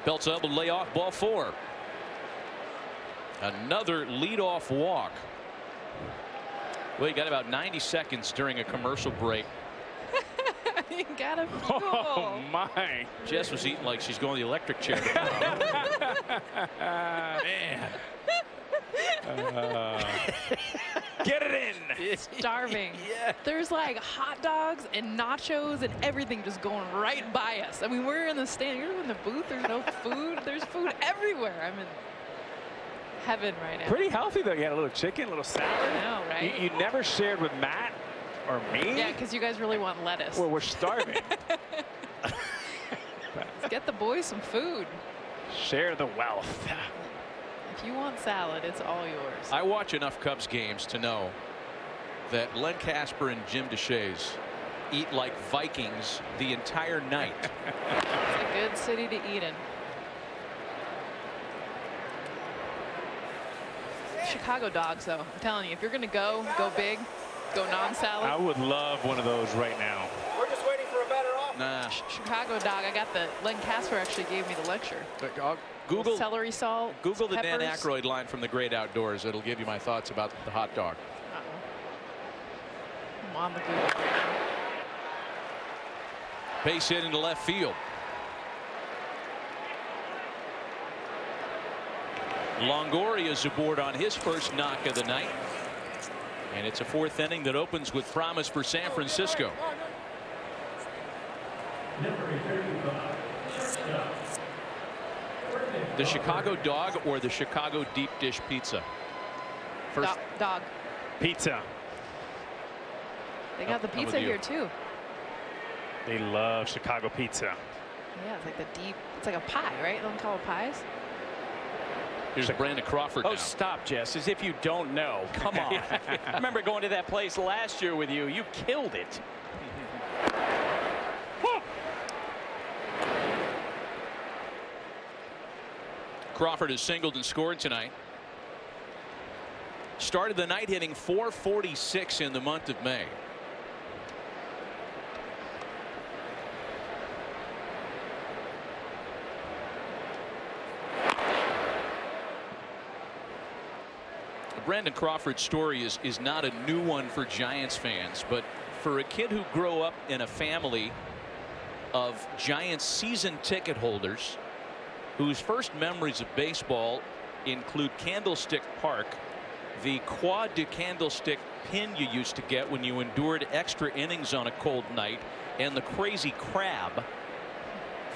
Belt's able to lay off ball 4. Another leadoff walk. Well, you got about 90 seconds during a commercial break He got a fuel. Oh, my. Jess was eating like she's going to the electric chair. Man. Get it in. Starving. Yeah. There's like hot dogs and nachos and everything just going right by us. I mean, we're in the stand. You're in the booth. There's no food. There's food everywhere. I'm in heaven right now. Pretty healthy, though. You had a little chicken, a little salad. I know, right? You never shared with Matt or me? Yeah, because you guys really want lettuce. Well, we're starving. Let's get the boys some food. Share the wealth. If you want salad, it's all yours. I watch enough Cubs games to know that Len Casper and Jim DeShays eat like Vikings the entire night. It's a good city to eat in. Chicago dogs, though. I'm telling you, if you're going to go big, go non-salad. I would love one of those right now. We're just waiting for a better offer. Nah. Chicago dog. I got the Len Casper actually gave me the lecture. Google celery salt. Google the Dan peppers. Aykroyd line from The Great Outdoors. It'll give you my thoughts about the hot dog. I'm on the Google right now. Base hit into left field. Longoria is aboard on his first knock of the night. And it's a fourth inning that opens with promise for San Francisco. The Chicago dog or the Chicago deep dish pizza? First dog. Pizza. They got the I'm with pizza you. here too. They love Chicago pizza. Yeah, it's like the deep. It's like a pie, right? Don't call it pies. Here's Brandon Crawford Oh, now. stop, Jess. As if you don't know. Come on. I remember going to that place last year with you. You killed it. Crawford has singled and scored tonight. Started the night hitting .446 in the month of May. Brandon Crawford's story is not a new one for Giants fans, but for a kid who grew up in a family of Giants season ticket holders whose first memories of baseball include Candlestick Park, the quad to Candlestick pin you used to get when you endured extra innings on a cold night, and the crazy crab.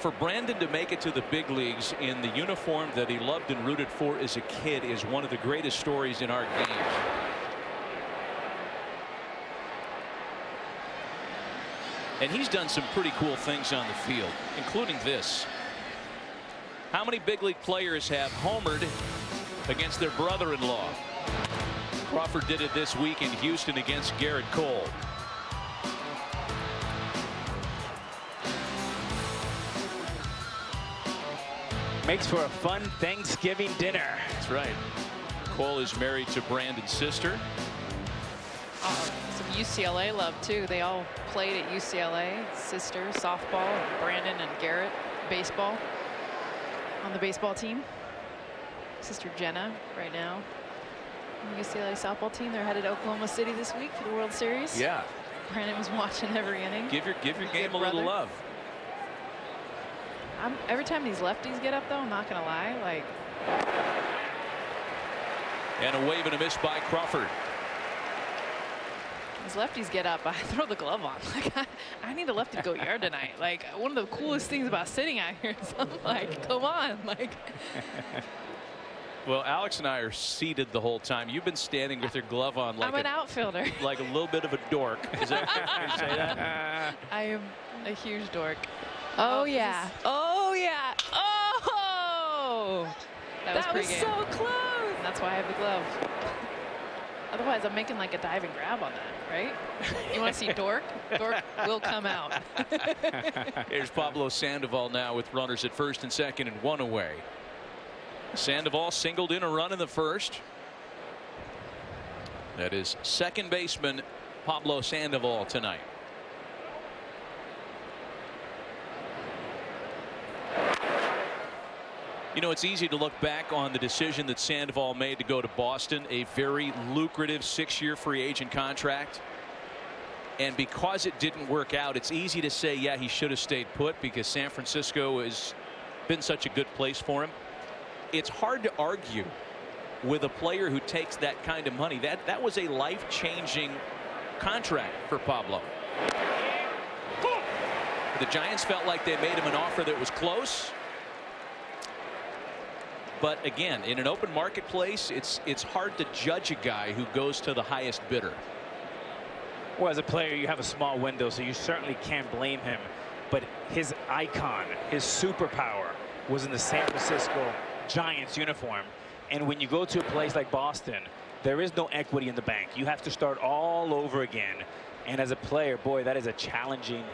For Brandon to make it to the big leagues in the uniform that he loved and rooted for as a kid is one of the greatest stories in our game. And he's done some pretty cool things on the field, including this. How many big league players have homered against their brother-in-law? Crawford did it this week in Houston against Garrett Cole. Makes for a fun Thanksgiving dinner. That's right. Cole is married to Brandon's sister. Some UCLA love too. They all played at UCLA. Sister softball, and Brandon and Garrett baseball on the baseball team. Sister Jenna right now on the UCLA softball team. They're headed to Oklahoma City this week for the World Series. Yeah. Brandon was watching every inning. Give your game a little love. Every time these lefties get up, though, I'm not going to lie, like. And a wave and a miss by Crawford. These lefties get up, I throw the glove on. Like, I need a lefty to go yard tonight. Like, one of the coolest things about sitting out here is I'm like, come on, like. Well, Alex and I are seated the whole time. You've been standing with your glove on like I'm an outfielder. Like a little bit of a dork. Is that fair to say that? I am a huge dork. Oh, yeah. Oh, yeah. Oh! That was so close. And that's why I have the glove. Otherwise, I'm making like a dive and grab on that, right? You want to see dork? Dork will come out. Here's Pablo Sandoval now with runners at first and second and one away. Sandoval singled in a run in the first. That is second baseman Pablo Sandoval tonight. You know, it's easy to look back on the decision that Sandoval made to go to Boston, a very lucrative 6-year free agent contract. And because it didn't work out, it's easy to say, yeah, he should have stayed put because San Francisco has been such a good place for him. It's hard to argue with a player who takes that kind of money. That was a life-changing contract for Pablo. The Giants felt like they made him an offer that was close. But again, in an open marketplace, it's hard to judge a guy who goes to the highest bidder. Well, as a player, you have a small window, so you certainly can't blame him. But his icon, his superpower, was in the San Francisco Giants uniform. And when you go to a place like Boston, there is no equity in the bank. You have to start all over again. And as a player, boy, that is a challenging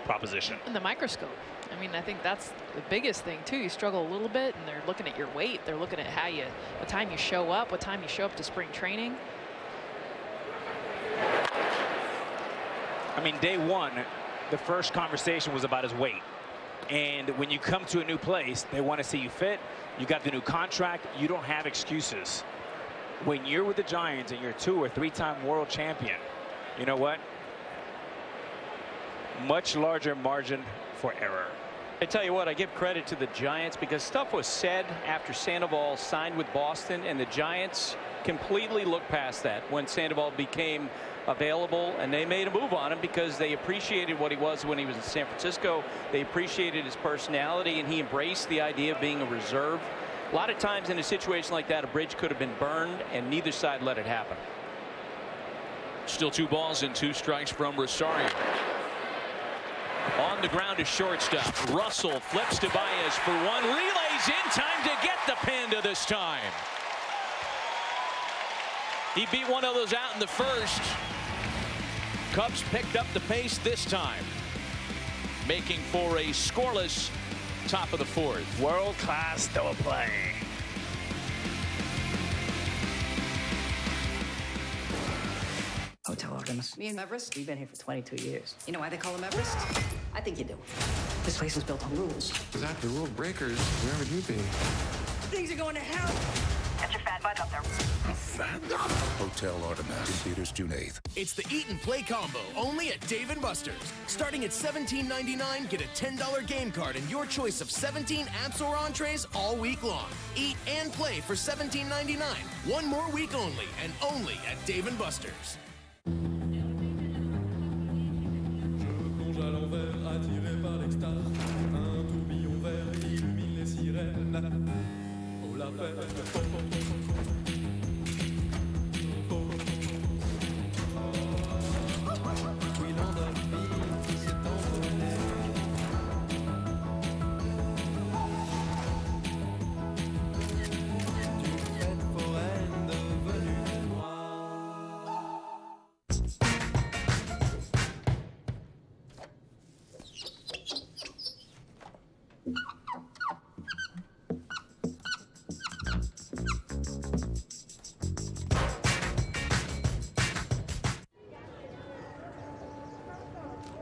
proposition. And the microscope. I mean, I think that's the biggest thing too. You struggle a little bit, and they're looking at your weight. They're looking at what time you show up, what time you show up to spring training. I mean, day one, the first conversation was about his weight. And when you come to a new place, they want to see you fit. You got the new contract. You don't have excuses. When you're with the Giants and you're 2- or 3-time world champion, you know what? Much larger margin for error. I tell you what, I give credit to the Giants because stuff was said after Sandoval signed with Boston, and the Giants completely looked past that when Sandoval became available, and they made a move on him because they appreciated what he was when he was in San Francisco. They appreciated his personality, and he embraced the idea of being a reserve. A lot of times in a situation like that, a bridge could have been burned, and neither side let it happen. Still 2 balls and 2 strikes from Rosario. On the ground to shortstop. Russell flips to Baez for 1. Relays in time to get the Panda this time. He beat one of those out in the first. Cubs picked up the pace this time, making for a scoreless top of the 4th. World-class double play. Hotel Artemis. Me and Everest, we've been here for 22 years. You know why they call him Everest? I think you do. This place was built on rules. Without the rule breakers, where would you be? Things are going to hell. Get your fat butt up there. Fat? Hotel Artemis. In theaters June 8th. It's the Eat and Play combo, only at Dave & Buster's. Starting at $17.99, get a $10 game card and your choice of 17 apps or entrees all week long. Eat and play for $17.99. One more week only, and only at Dave & Buster's.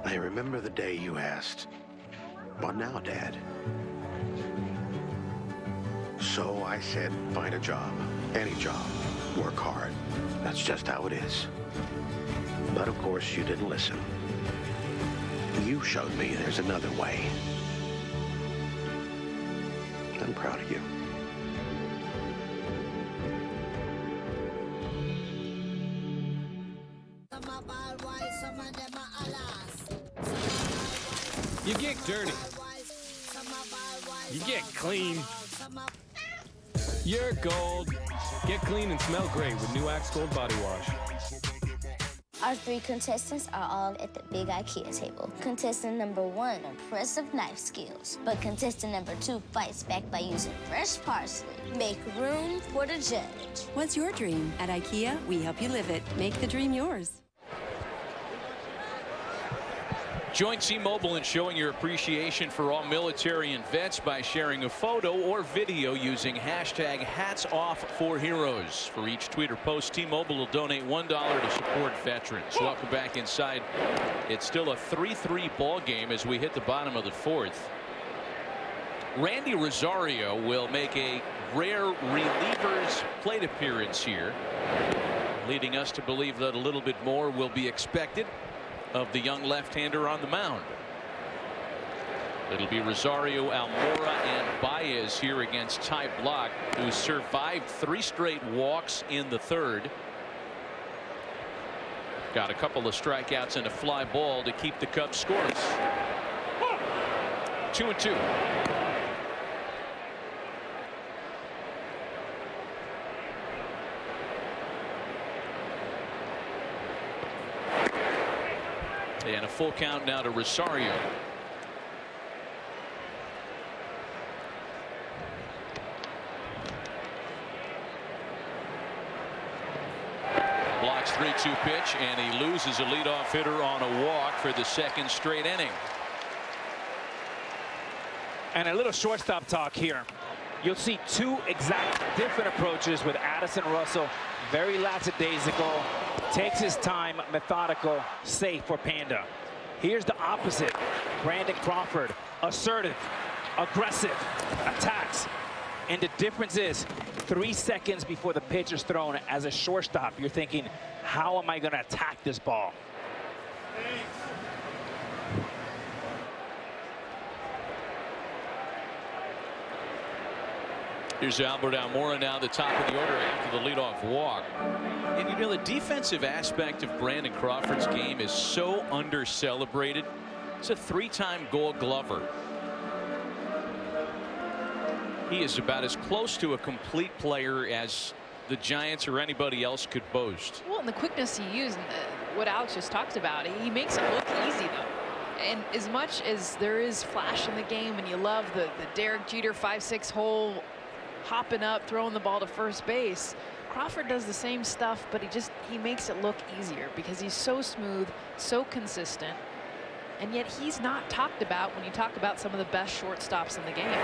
I remember the day you asked, "What now, Dad?" So I said, find a job, any job, work hard. That's just how it is. But of course, you didn't listen. You showed me there's another way. I'm proud of you. You get dirty. You get clean. You're gold. Get clean and smell great with new Axe Gold Body Wash. Our 3 contestants are all at the big IKEA table. Contestant number 1, impressive knife skills. But contestant number 2 fights back by using fresh parsley. Make room for the judge. What's your dream? At IKEA, we help you live it. Make the dream yours. Join T-Mobile in showing your appreciation for all military and vets by sharing a photo or video using hashtag #HatsOffForHeroes. For each tweet or post, T-Mobile will donate $1 to support veterans. Welcome back inside. It's still a 3-3 ball game as we hit the bottom of the 4th. Randy Rosario will make a rare relievers plate appearance here. leading us to believe that a little bit more will be expected of the young left-hander on the mound. It'll be Rosario, Almora, and Baez here against Ty Blach, who survived 3 straight walks in the 3rd. Got a couple of strikeouts and a fly ball to keep the Cubs scoreless. 2-2. And a full count now to Rosario. Blocks 3-2 pitch, and he loses a leadoff hitter on a walk for the 2nd straight inning. And a little shortstop talk here. You'll see 2 exact different approaches with Addison Russell. Very lackadaisical, takes his time, methodical, safe for Panda. Here's the opposite. Brandon Crawford, assertive, aggressive, attacks. And the difference is 3 seconds before the pitch is thrown, as a shortstop, you're thinking, how am I going to attack this ball? Here's Albert Almora now, the top of the order after the leadoff walk. And you know, the defensive aspect of Brandon Crawford's game is so under-celebrated. It's a 3-time Gold Glover. He is about as close to a complete player as the Giants or anybody else could boast. Well, and the quickness he used, what Alex just talked about, he makes it look easy, though. And as much as there is flash in the game, and you love the Derek Jeter 5-6 hole, hopping up, throwing the ball to first base, Crawford does the same stuff, but he makes it look easier because he's so smooth, so consistent, and yet he's not talked about when you talk about some of the best shortstops in the game.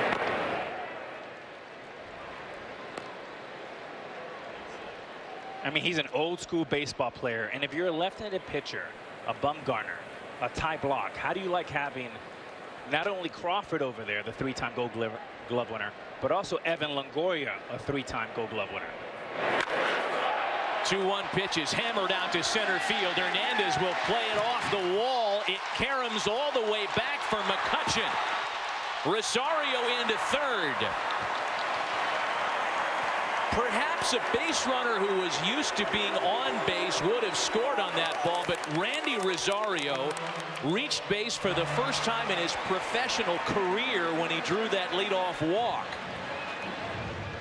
I mean, he's an old school baseball player, and if you're a left-handed pitcher, a Bumgarner, a Ty Blach, how do you like having not only Crawford over there, the 3-time Gold Glove winner, but also Evan Longoria, a 3-time Gold Glove winner? 2-1 pitch is hammered out to center field. Hernandez will play it off the wall. It caroms all the way back for McCutchen. Rosario into 3rd. Perhaps a base runner who was used to being on base would have scored on that ball, but Randy Rosario reached base for the first time in his professional career when he drew that leadoff walk.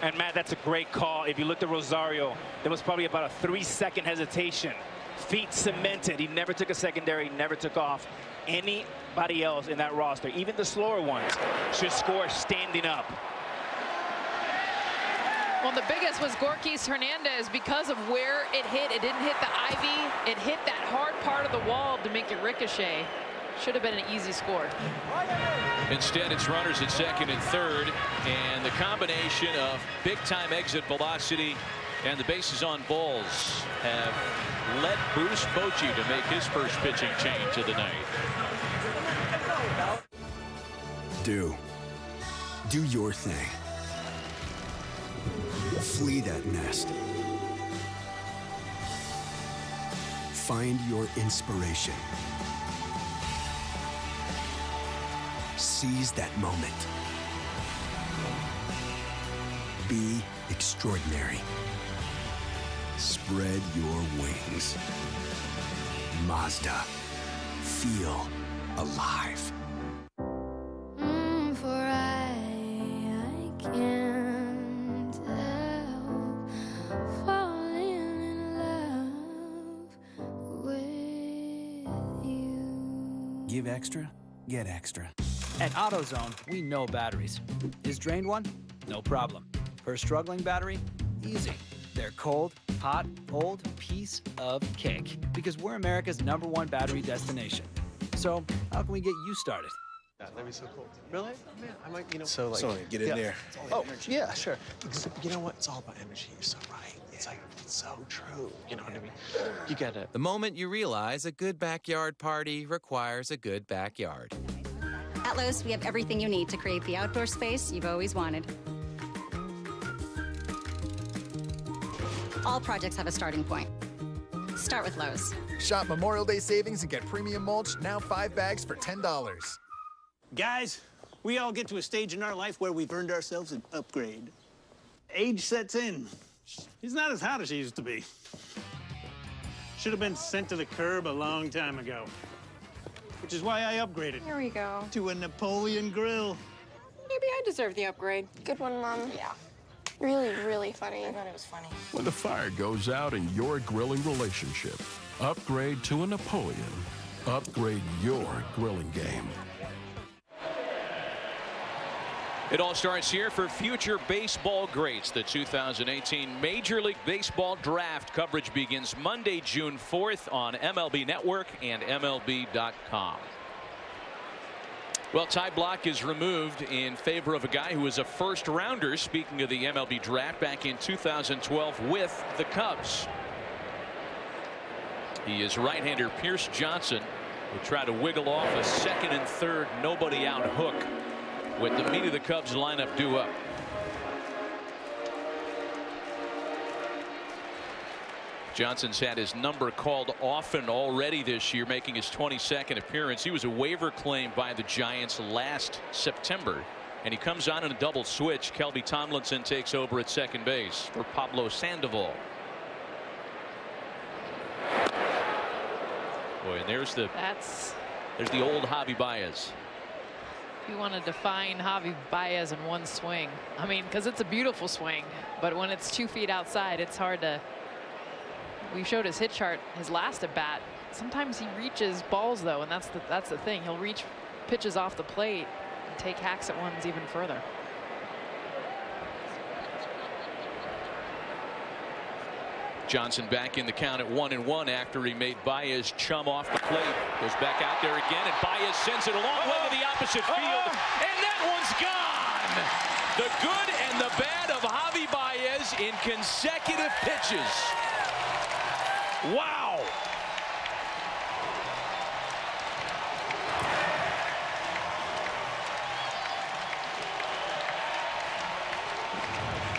And Matt, that's a great call. If you looked at Rosario, there was probably about a 3-second hesitation. Feet cemented. He never took a secondary, never took off. Anybody else in that roster, even the slower ones, should score standing up. Well, the biggest was Gorkis Hernandez because of where it hit. It didn't hit the ivy. It hit that hard part of the wall to make it ricochet. Should have been an easy score. Instead, it's runners at 2nd and 3rd, and the combination of big-time exit velocity and the bases on balls have led Bruce Bochy to make his first pitching change of the night. Do your thing. Flee that nest. Find your inspiration. Seize that moment. Be extraordinary. Spread your wings. Mazda. Feel alive. For I can't help falling in love with you. Give extra, get extra. At AutoZone, we know batteries. Is drained one? No problem. For a struggling battery? Easy. They're cold, hot, old, piece of cake. Because we're America's #1 battery destination. So, how can we get you started? That'd be so cool. Really? Man, I might, So, like, get in there. Oh, yeah, sure. You know what? It's all about energy. You're so right. It's like, it's so true. You know what I mean? You gotta. The moment you realize a good backyard party requires a good backyard. At Lowe's, we have everything you need to create the outdoor space you've always wanted. All projects have a starting point. Start with Lowe's. Shop Memorial Day savings and get premium mulch, now 5 bags for $10. Guys, we all get to a stage in our life where we've earned ourselves an upgrade. Age sets in. He's not as hot as he used to be. Should have been sent to the curb a long time ago. Which is why I upgraded. Here we go. To a Napoleon grill. Maybe I deserve the upgrade. Good one, Mom. Yeah. Really, really funny. I thought it was funny. When the fire goes out in your grilling relationship, upgrade to a Napoleon. Upgrade your grilling game. It all starts here for future baseball greats. The 2018 Major League Baseball Draft coverage begins Monday, June 4th on MLB Network and MLB.com. Well, Ty Blach is removed in favor of a guy who was a first rounder, speaking of the MLB draft, back in 2012 with the Cubs. He is right-hander Pierce Johnson, who tried to wiggle off a second and third nobody out hook with the meat of the Cubs lineup due up. Johnson's had his number called often already this year, making his 22nd appearance. He was a waiver claim by the Giants last September, and he comes on in a double switch. Kelby Tomlinson takes over at second base for Pablo Sandoval. Boy, and there's the old Javi Baez. You want to define Javi Baez in one swing. I mean, because it's a beautiful swing, but when it's 2 feet outside, it's hard to. We showed his hit chart, his last at bat. Sometimes he reaches balls though, and that's the thing. He'll reach pitches off the plate and take hacks at ones even further. Johnson back in the count at 1-1 after he made Baez chum off the plate. Goes back out there again, and Baez sends it a long way to the opposite field, and that one's gone. The good and the bad of Javi Baez in consecutive pitches. Wow.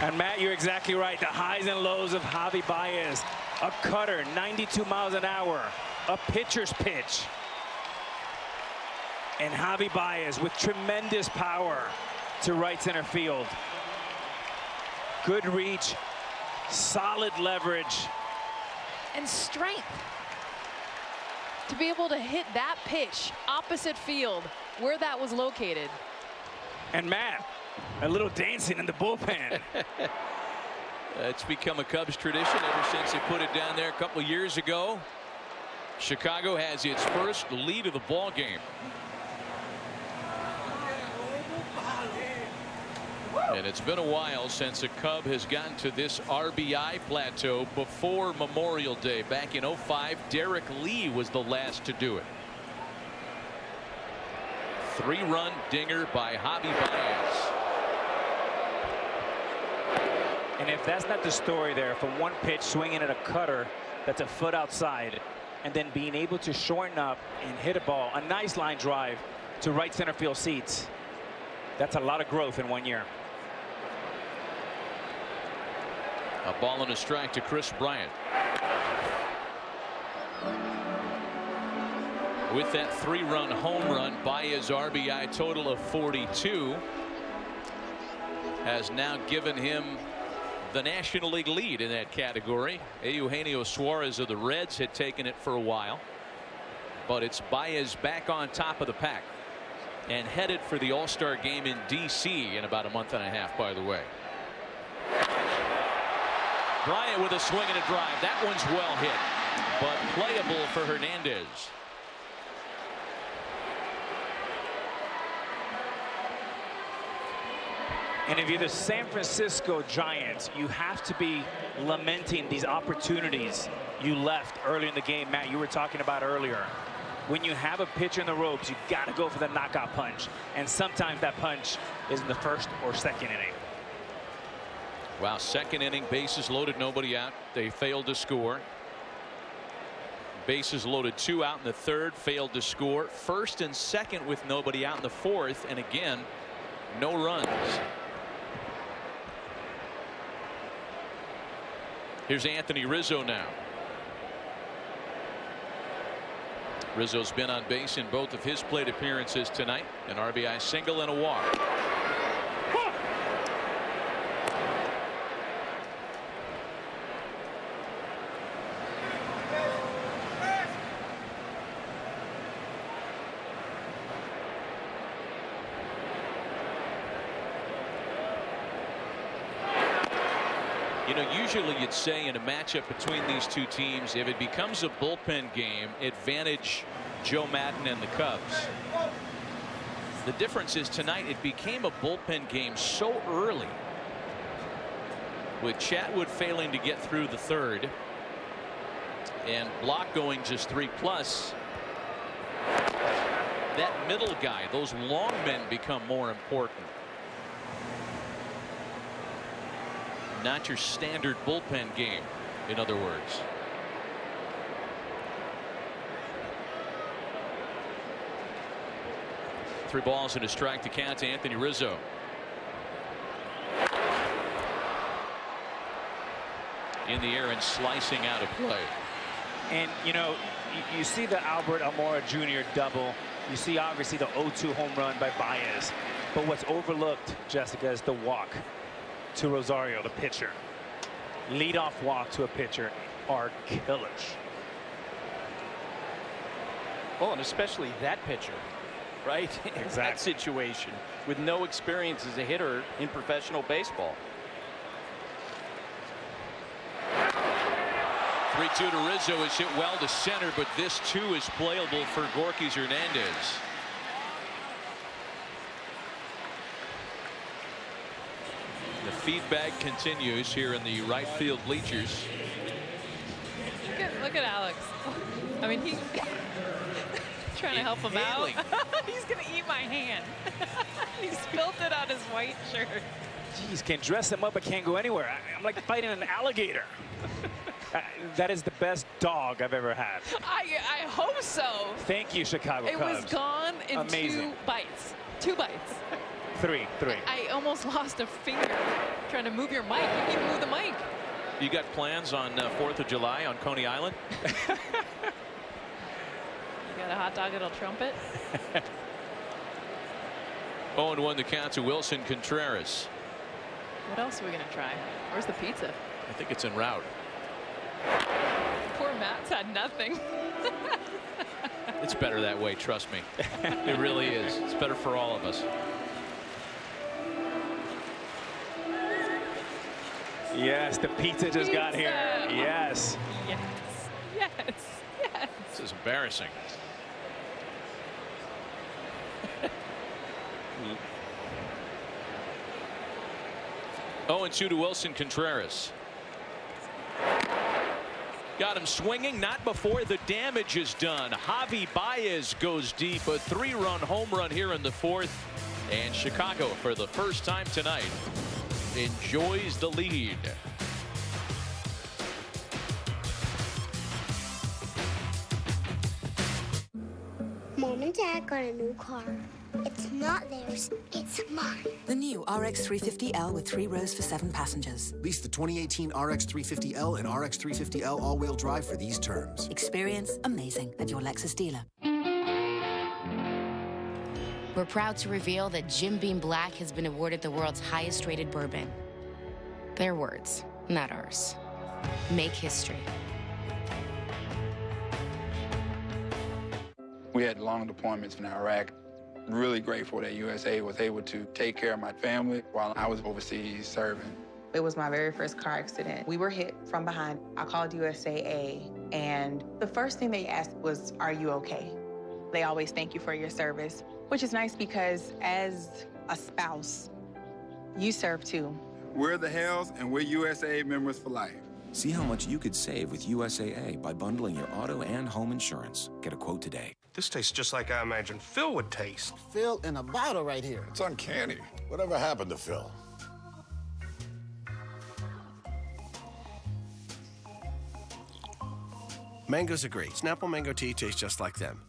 And Matt, you're exactly right. The highs and lows of Javi Baez. A cutter, 92 miles an hour. A pitcher's pitch. And Javi Baez with tremendous power to right center field. Good reach, solid leverage. And strength. To be able to hit that pitch opposite field where that was located. And Matt, a little dancing in the bullpen. It's become a Cubs tradition ever since they put it down there a couple of years ago. Chicago has its first lead of the ball game. And it's been a while since a Cub has gotten to this RBI plateau before Memorial Day. Back in 05, Derek Lee was the last to do it. 3-run dinger by Javi Baez. And if that's not the story there, from one pitch swinging at a cutter that's a foot outside, and then being able to shorten up and hit a ball, a nice line drive to right center field seats, that's a lot of growth in 1 year. A ball and a strike to Chris Bryant. With that 3-run home run, Baez RBI total of 42 has now given him the National League lead in that category. Eugenio Suarez of the Reds had taken it for a while, but it's Baez back on top of the pack and headed for the All-Star game in D.C. in about a month and a half, by the way. Bryant with a swing and a drive. That one's well hit, but playable for Hernandez. And if you're the San Francisco Giants, you have to be lamenting these opportunities you left early in the game. Matt, you were talking about earlier. When you have a pitcher in the ropes, you got to go for the knockout punch. And sometimes that punch is in the first or second inning. Wow, second inning, bases loaded, nobody out. They failed to score. Bases loaded, 2 out in the third, failed to score. First and second with nobody out in the fourth, and again, no runs. Here's Anthony Rizzo now. Rizzo's been on base in both of his plate appearances tonight. An RBI single and a walk. Usually you'd say in a matchup between these two teams, if it becomes a bullpen game, advantage Joe Maddon and the Cubs. The difference is tonight it became a bullpen game so early, with Chatwood failing to get through the third and Block going just 3+. That middle guy, those long men, become more important. Not your standard bullpen game, in other words. Three balls and a strike to count to Anthony Rizzo. In the air and slicing out of play. And you see the Albert Almora Jr. double. You see obviously the 0-2 home run by Baez. But what's overlooked, Jessica, is the walk to Rosario, the pitcher. Leadoff walk to a pitcher are killers. Well, and especially that pitcher, right? Exactly. In that situation with no experience as a hitter in professional baseball. 3-2 to Rizzo is hit well to center, but this too is playable for Gorkys Hernandez. The feedback continues here in the right field bleachers. Look at Alex. I mean, he's trying to help him out. He's going to eat my hand. He spilled it on his white shirt. Jeez, can dress him up, but can't go anywhere. I'm like fighting an alligator. That is the best dog I've ever had. I hope so. Thank you, Chicago Cubs. It was gone in Amazing. 2 bites. 2 bites. Three. I almost lost a finger trying to move your mic. You can't move the mic. You got plans on 4th of July on Coney Island? You got a hot dog that'll trumpet? 0-1 the count to Wilson Contreras. What else are we going to try? Where's the pizza? I think it's en route. Poor Matt's had nothing. It's better that way, trust me. It really is. It's better for all of us. Yes, the pizza just got here. Yes. Yes. This is embarrassing. Oh, and 2 to Wilson Contreras. Got him swinging, not before the damage is done. Javi Baez goes deep, a 3-run home run here in the 4th. And Chicago, for the first time tonight, enjoys the lead. Mom and Dad got a new car. It's not theirs, it's mine. The new RX 350L with 3 rows for 7 passengers. Lease the 2018 RX 350L and RX 350L all-wheel drive for these terms. Experience amazing at your Lexus dealer. We're proud to reveal that Jim Beam Black has been awarded the world's highest rated bourbon. Their words, not ours. Make history. We had long deployments in Iraq. Really grateful that USA was able to take care of my family while I was overseas serving. It was my very first car accident. We were hit from behind. I called USAA, and the first thing they asked was, "Are you okay?" They always thank you for your service, which is nice because as a spouse, you serve too. We're the Hells, and we're USAA members for life. See how much you could save with USAA by bundling your auto and home insurance. Get a quote today. This tastes just like I imagined Phil would taste. Phil in a bottle right here. It's uncanny. Whatever happened to Phil? Mangoes are great. Snapple Mango Tea tastes just like them.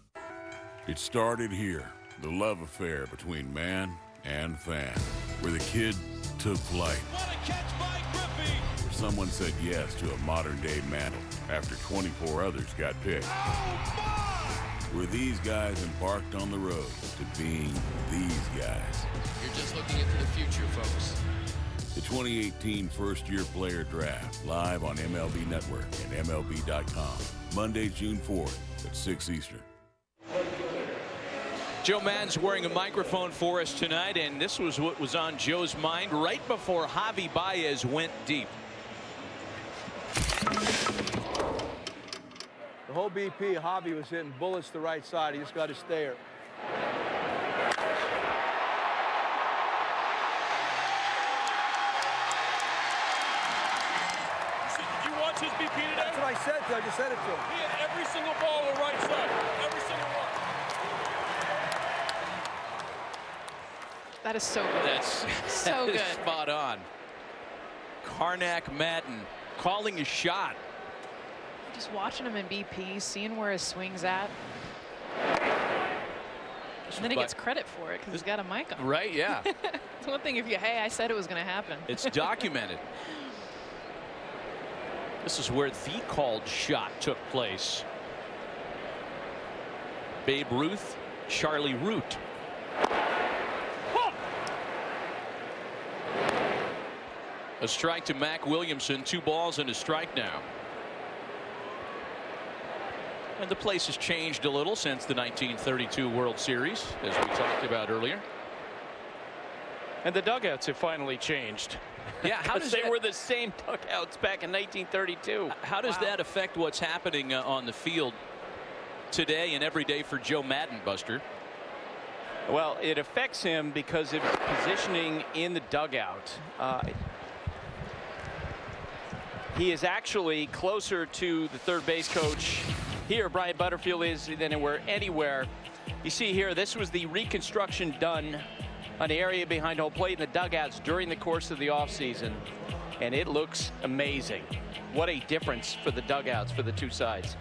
It started here, the love affair between man and fan, where the kid took flight. What a catch by Griffey! Where someone said yes to a modern-day mantle after 24 others got picked. where these guys embarked on the road to being these guys. You're just looking into the future, folks. The 2018 first-year player draft, live on MLB Network and MLB.com. Monday, June 4th at 6 Eastern. Joe Maddon's wearing a microphone for us tonight, and this was what was on Joe's mind right before Javier Baez went deep. The whole BP, Javi was hitting bullets to the right side. He just got to stare. Did you watch his BP today? That's what I said to him. I just said it to him. He hit every single ball on the right side. Every single one. That is so good. That's so good. Spot on. Karnak-Madden calling a shot. Just watching him in BP, seeing where his swing's at. And then he gets credit for it because he's got a mic on. Right, yeah. It's one thing if you, hey, I said it was going to happen. It's documented. This is where the called shot took place. Babe Ruth, Charlie Root. A strike to Mac Williamson, 2 balls and a strike now. And the place has changed a little since the 1932 World Series, as we talked about earlier. And the dugouts have finally changed. Yeah, how does they were the same dugouts back in 1932. How does that affect what's happening on the field today and every day for Joe Maddon, Buster? Well, it affects him because of his positioning in the dugout. He is actually closer to the third base coach here, Brian Butterfield, is than anywhere. You see here, this was the reconstruction done on the area behind home plate in the dugouts during the course of the offseason, and it looks amazing. What a difference for the dugouts for the two sides.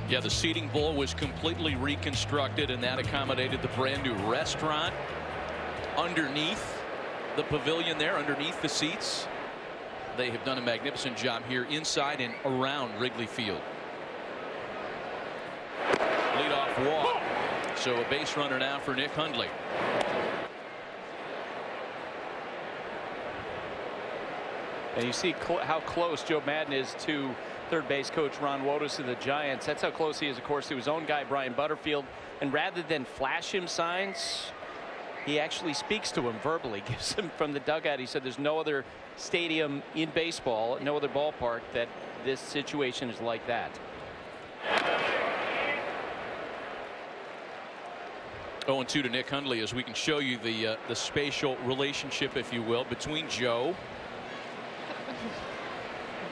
Yeah, the seating bowl was completely reconstructed, and that accommodated the brand new restaurant underneath the pavilion there, underneath the seats. They have done a magnificent job here inside and around Wrigley Field. Leadoff walk. So a base runner now for Nick Hundley. And you see how close Joe Maddon is to third base coach Ron Wotus of the Giants. That's how close he is, of course, to his own guy, Brian Butterfield. And rather than flash him signs, he actually speaks to him verbally, gives him from the dugout. He said there's no other stadium in baseball, no other ballpark that this situation is like that. 0-2 to Nick Hundley, as we can show you the spatial relationship, if you will, between Joe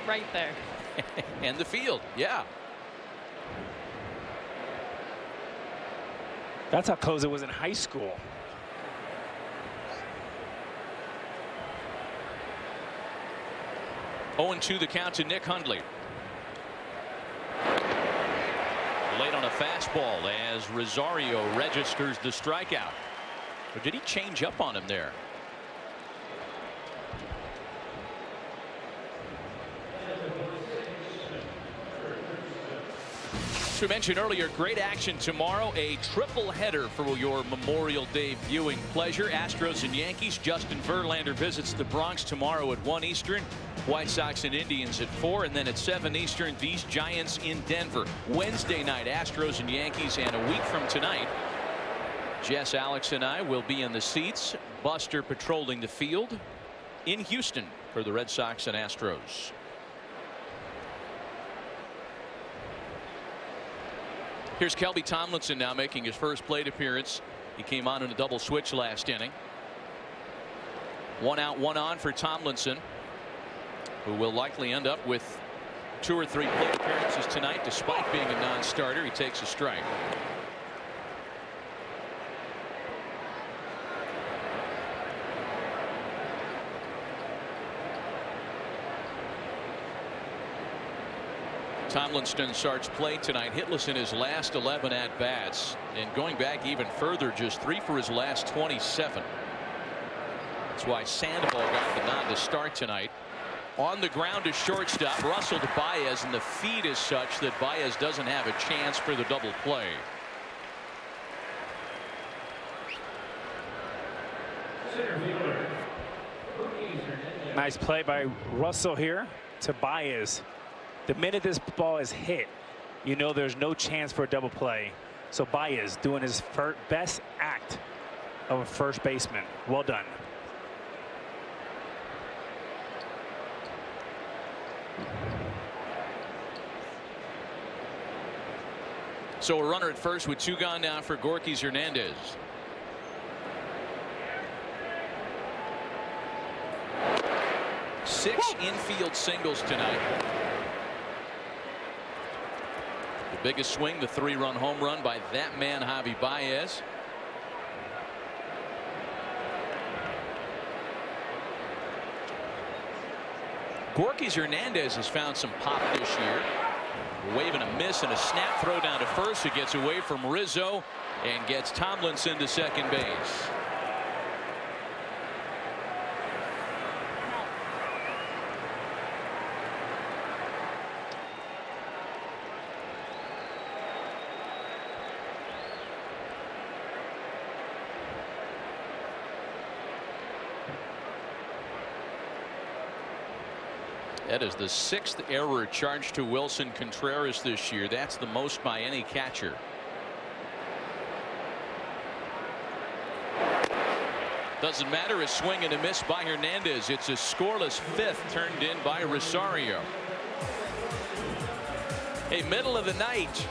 right there and the field. Yeah. That's how close it was in high school. Oh, 0-2 the count to Nick Hundley. Late on a fastball as Rosario registers the strikeout. Or did he change up on him there? As we mentioned earlier, great action tomorrow. A triple header for your Memorial Day viewing pleasure. Astros and Yankees. Justin Verlander visits the Bronx tomorrow at 1 Eastern. White Sox and Indians at 4, and then at 7 Eastern, these Giants in Denver. Wednesday night, Astros and Yankees, and a week from tonight, Jess, Alex, and I will be in the seats. Buster patrolling the field in Houston for the Red Sox and Astros. Here's Kelby Tomlinson now making his first plate appearance. He came on in a double switch last inning. 1 out, 1 on for Tomlinson, who will likely end up with 2 or 3 plate appearances tonight, despite being a non-starter. He takes a strike. Tomlinson starts play tonight, hitless in his last 11 at-bats, and going back even further, just 3 for his last 27. That's why Sandoval got the nod to start tonight. On the ground to shortstop. Russell to Baez, and the feed is such that Baez doesn't have a chance for the double play. Nice play by Russell here to Baez. The minute this ball is hit, you know there's no chance for a double play. So Baez doing his best act of a first baseman. Well done. So a runner at first with 2 gone now for Gorkys Hernandez. Six infield singles tonight. The biggest swing, the 3-run home run by that man Javi Baez. Gorkys Hernandez has found some pop this year. Waving a miss and a snap throw down to first. It gets away from Rizzo and gets Tomlinson to second base. That is the 6th error charged to Wilson Contreras this year. That's the most by any catcher. Doesn't matter, a swing and a miss by Hernandez. It's a scoreless 5th turned in by Rosario. A middle of the night,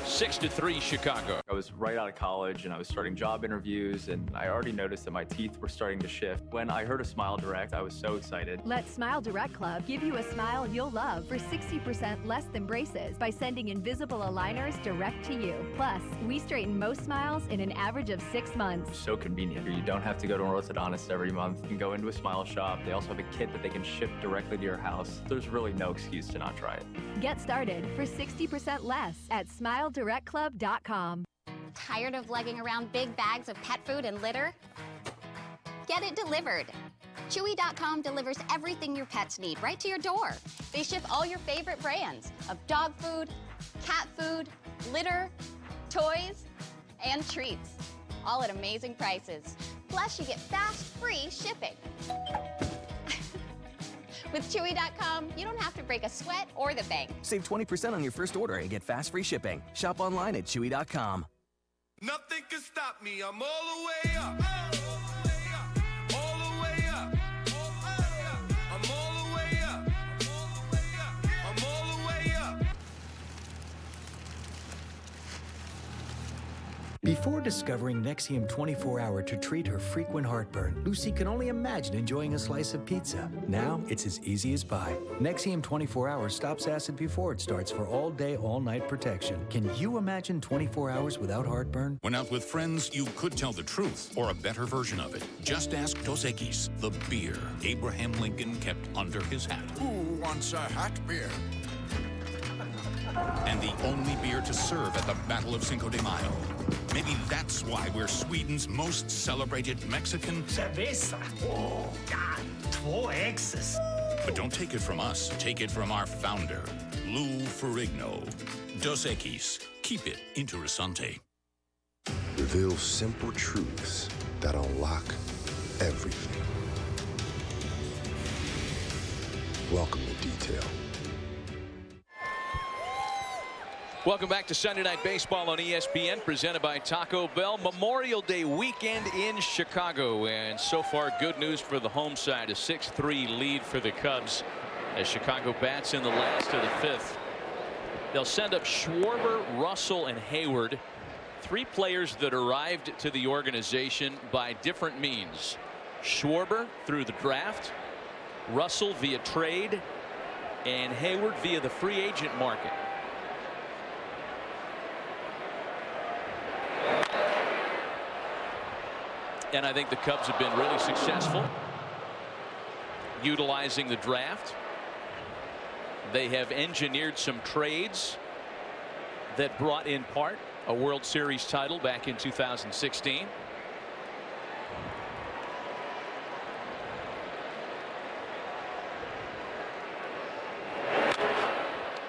6-3 Chicago. I was right out of college and I was starting job interviews, and I already noticed that my teeth were starting to shift. When I heard of Smile Direct, I was so excited. Let Smile Direct Club give you a smile you'll love for 60% less than braces by sending invisible aligners direct to you. Plus, we straighten most smiles in an average of 6 months. So convenient. You don't have to go to an orthodontist every month. You can go into a Smile shop. They also have a kit that they can ship directly to your house. There's really no excuse to not try it. Get started for 60% less at SmileDirectClub.com. Tired of lugging around big bags of pet food and litter? Get it delivered. Chewy.com delivers everything your pets need right to your door. They ship all your favorite brands of dog food, cat food, litter, toys, and treats, all at amazing prices. Plus, you get fast, free shipping. With Chewy.com, you don't have to break a sweat or the bank. Save 20% on your first order and get fast free shipping. Shop online at Chewy.com. Nothing can stop me. I'm all the way up. All the way up. I'm all the way up. I'm all the way up. Before discovering Nexium 24-Hour to treat her frequent heartburn, Lucy could only imagine enjoying a slice of pizza. Now, it's as easy as pie. Nexium 24-Hour stops acid before it starts for all-day, all-night protection. Can you imagine 24 hours without heartburn? When out with friends, you could tell the truth, or a better version of it. Just ask Dos Equis, the beer Abraham Lincoln kept under his hat. Who wants a hat beer? And the only beer to serve at the Battle of Cinco de Mayo. Maybe that's why we're Sweden's most celebrated Mexican. Cerveza. Oh, God. 2 X's. But don't take it from us. Take it from our founder, Lou Ferrigno. Dos Equis. Keep it interessante. Reveal simple truths that unlock everything. Welcome to detail. Welcome back to Sunday Night Baseball on ESPN, presented by Taco Bell. Memorial Day weekend in Chicago, and so far good news for the home side. A 6-3 lead for the Cubs as Chicago bats in the last of the 5th. They'll send up Schwarber, Russell, and Hayward, 3 players that arrived to the organization by different means. Schwarber through the draft, Russell via trade, and Hayward via the free agent market. And I think the Cubs have been really successful utilizing the draft. They have engineered some trades that brought in part a World Series title back in 2016.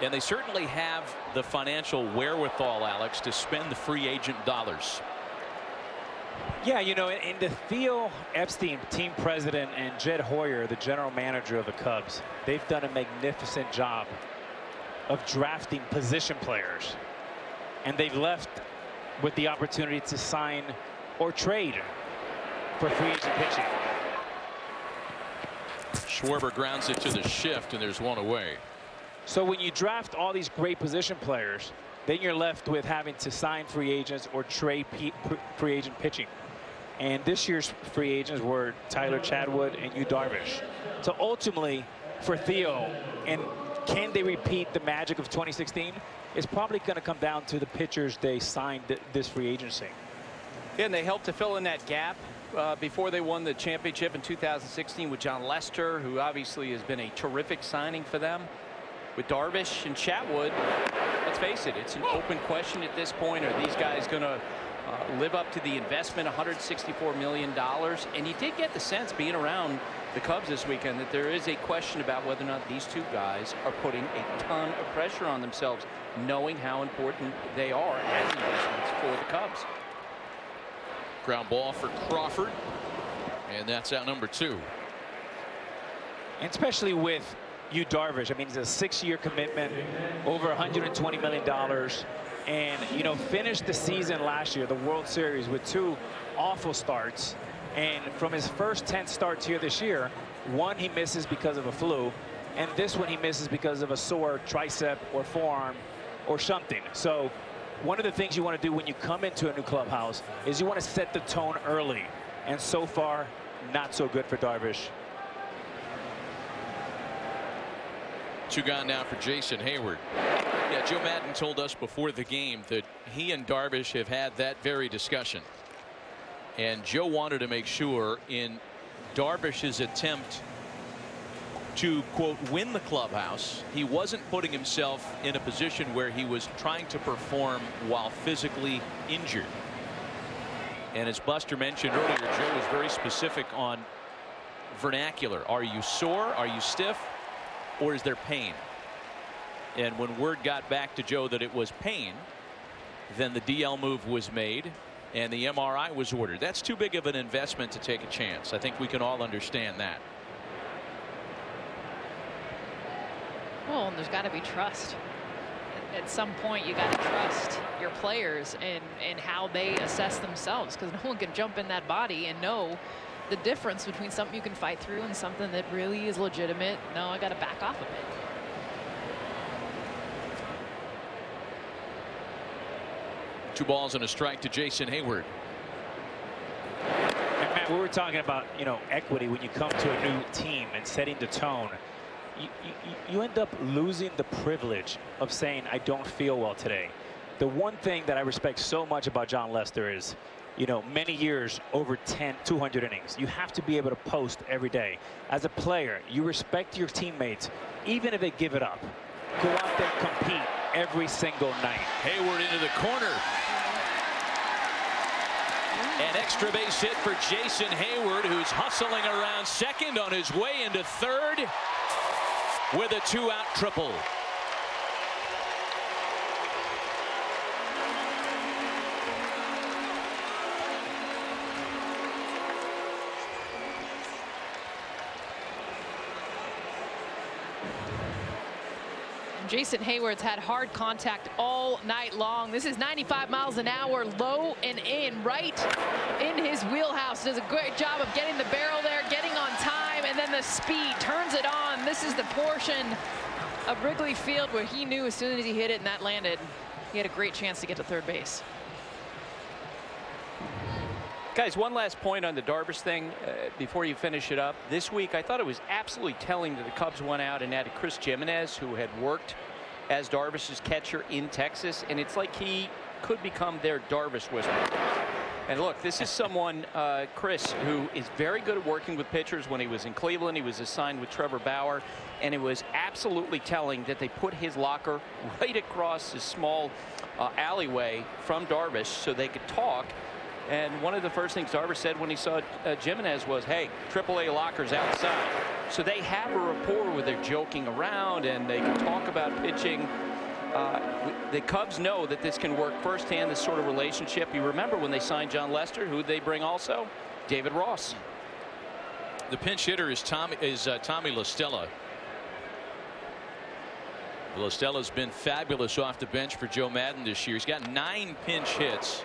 And they certainly have the financial wherewithal, Alex, to spend the free agent dollars. Yeah, you know, and the Theo Epstein, team president, and Jed Hoyer, the general manager of the Cubs, they've done a magnificent job of drafting position players. And they've left with the opportunity to sign or trade for free agent pitching. Schwarber grounds it to the shift, and there's one away. So when you draft all these great position players, then you're left with having to sign free agents or trade free agent pitching. And this year's free agents were Tyler Chatwood and Yu Darvish. So ultimately, for Theo, and can they repeat the magic of 2016? It's probably going to come down to the pitchers they signed this free agency. Yeah, and they helped to fill in that gap before they won the championship in 2016 with John Lester, who obviously has been a terrific signing for them. With Darvish and Chatwood, let's face it, it's an open question at this point. Are these guys going to live up to the investment, $164 million? And you did get the sense, being around the Cubs this weekend, that there is a question about whether or not these two guys are putting a ton of pressure on themselves, knowing how important they are as investments for the Cubs. Ground ball for Crawford, and that's out number 2. And especially with Yu Darvish, I mean, it's a 6-year commitment, over $120 million, and you know, finished the season last year, the World Series, with 2 awful starts. And from his first 10 starts here this year, 1 he misses because of a flu, and this one he misses because of a sore tricep or forearm or something. So one of the things you want to do when you come into a new clubhouse is you want to set the tone early, and so far not so good for Darvish. 2 gone now for Jason Hayward. Yeah, Joe Maddon told us before the game that he and Darvish have had that very discussion. And Joe wanted to make sure in Darvish's attempt to, quote, win the clubhouse, he wasn't putting himself in a position where he was trying to perform while physically injured. And as Buster mentioned earlier, Joe was very specific on vernacular. Are you sore? Are you stiff? Or is there pain? And when word got back to Joe that it was pain, then the DL move was made and the MRI was ordered. That's too big of an investment to take a chance. I think we can all understand that. Well, and there's got to be trust. At some point, you got to trust your players and how they assess themselves, because no one can jump in that body and know the difference between something you can fight through and something that really is legitimate. No, I got to back off a bit. Two balls and a strike to Jason Hayward. And Matt, we were talking about, you know, equity when you come to a new team and setting the tone. You end up losing the privilege of saying, I don't feel well today. The one thing that I respect so much about John Lester is, you know, many years, over 200 innings. You have to be able to post every day. As a player, you respect your teammates, even if they give it up. Go out there and compete every single night. Hayward into the corner. An extra base hit for Jason Hayward, who's hustling around second on his way into third with a 2-out triple. Jason Hayward's had hard contact all night long. This is 95 miles an hour, low and in, right in his wheelhouse. Does a great job of getting the barrel there, getting on time, and then the speed turns it on. This is the portion of Wrigley Field where he knew as soon as he hit it and that landed, he had a great chance to get to third base. Guys, one last point on the Darvish thing before you finish it up. This week, I thought it was absolutely telling that the Cubs went out and added Chris Jimenez, who had worked as Darvish's catcher in Texas, and it's like he could become their Darvish whisperer. And look, this is someone, Chris, who is very good at working with pitchers. When he was in Cleveland, he was assigned with Trevor Bauer, and it was absolutely telling that they put his locker right across this small alleyway from Darvish so they could talk. And one of the first things Darvish said when he saw Jimenez was, hey, AAA lockers outside. So they have a rapport where they're joking around and they can talk about pitching. The Cubs know that this can work firsthand, this sort of relationship. You remember when they signed John Lester, who they bring also? David Ross. The pinch hitter is Tommy La Stella. La Stella's been fabulous off the bench for Joe Maddon this year. He's got 9 pinch hits.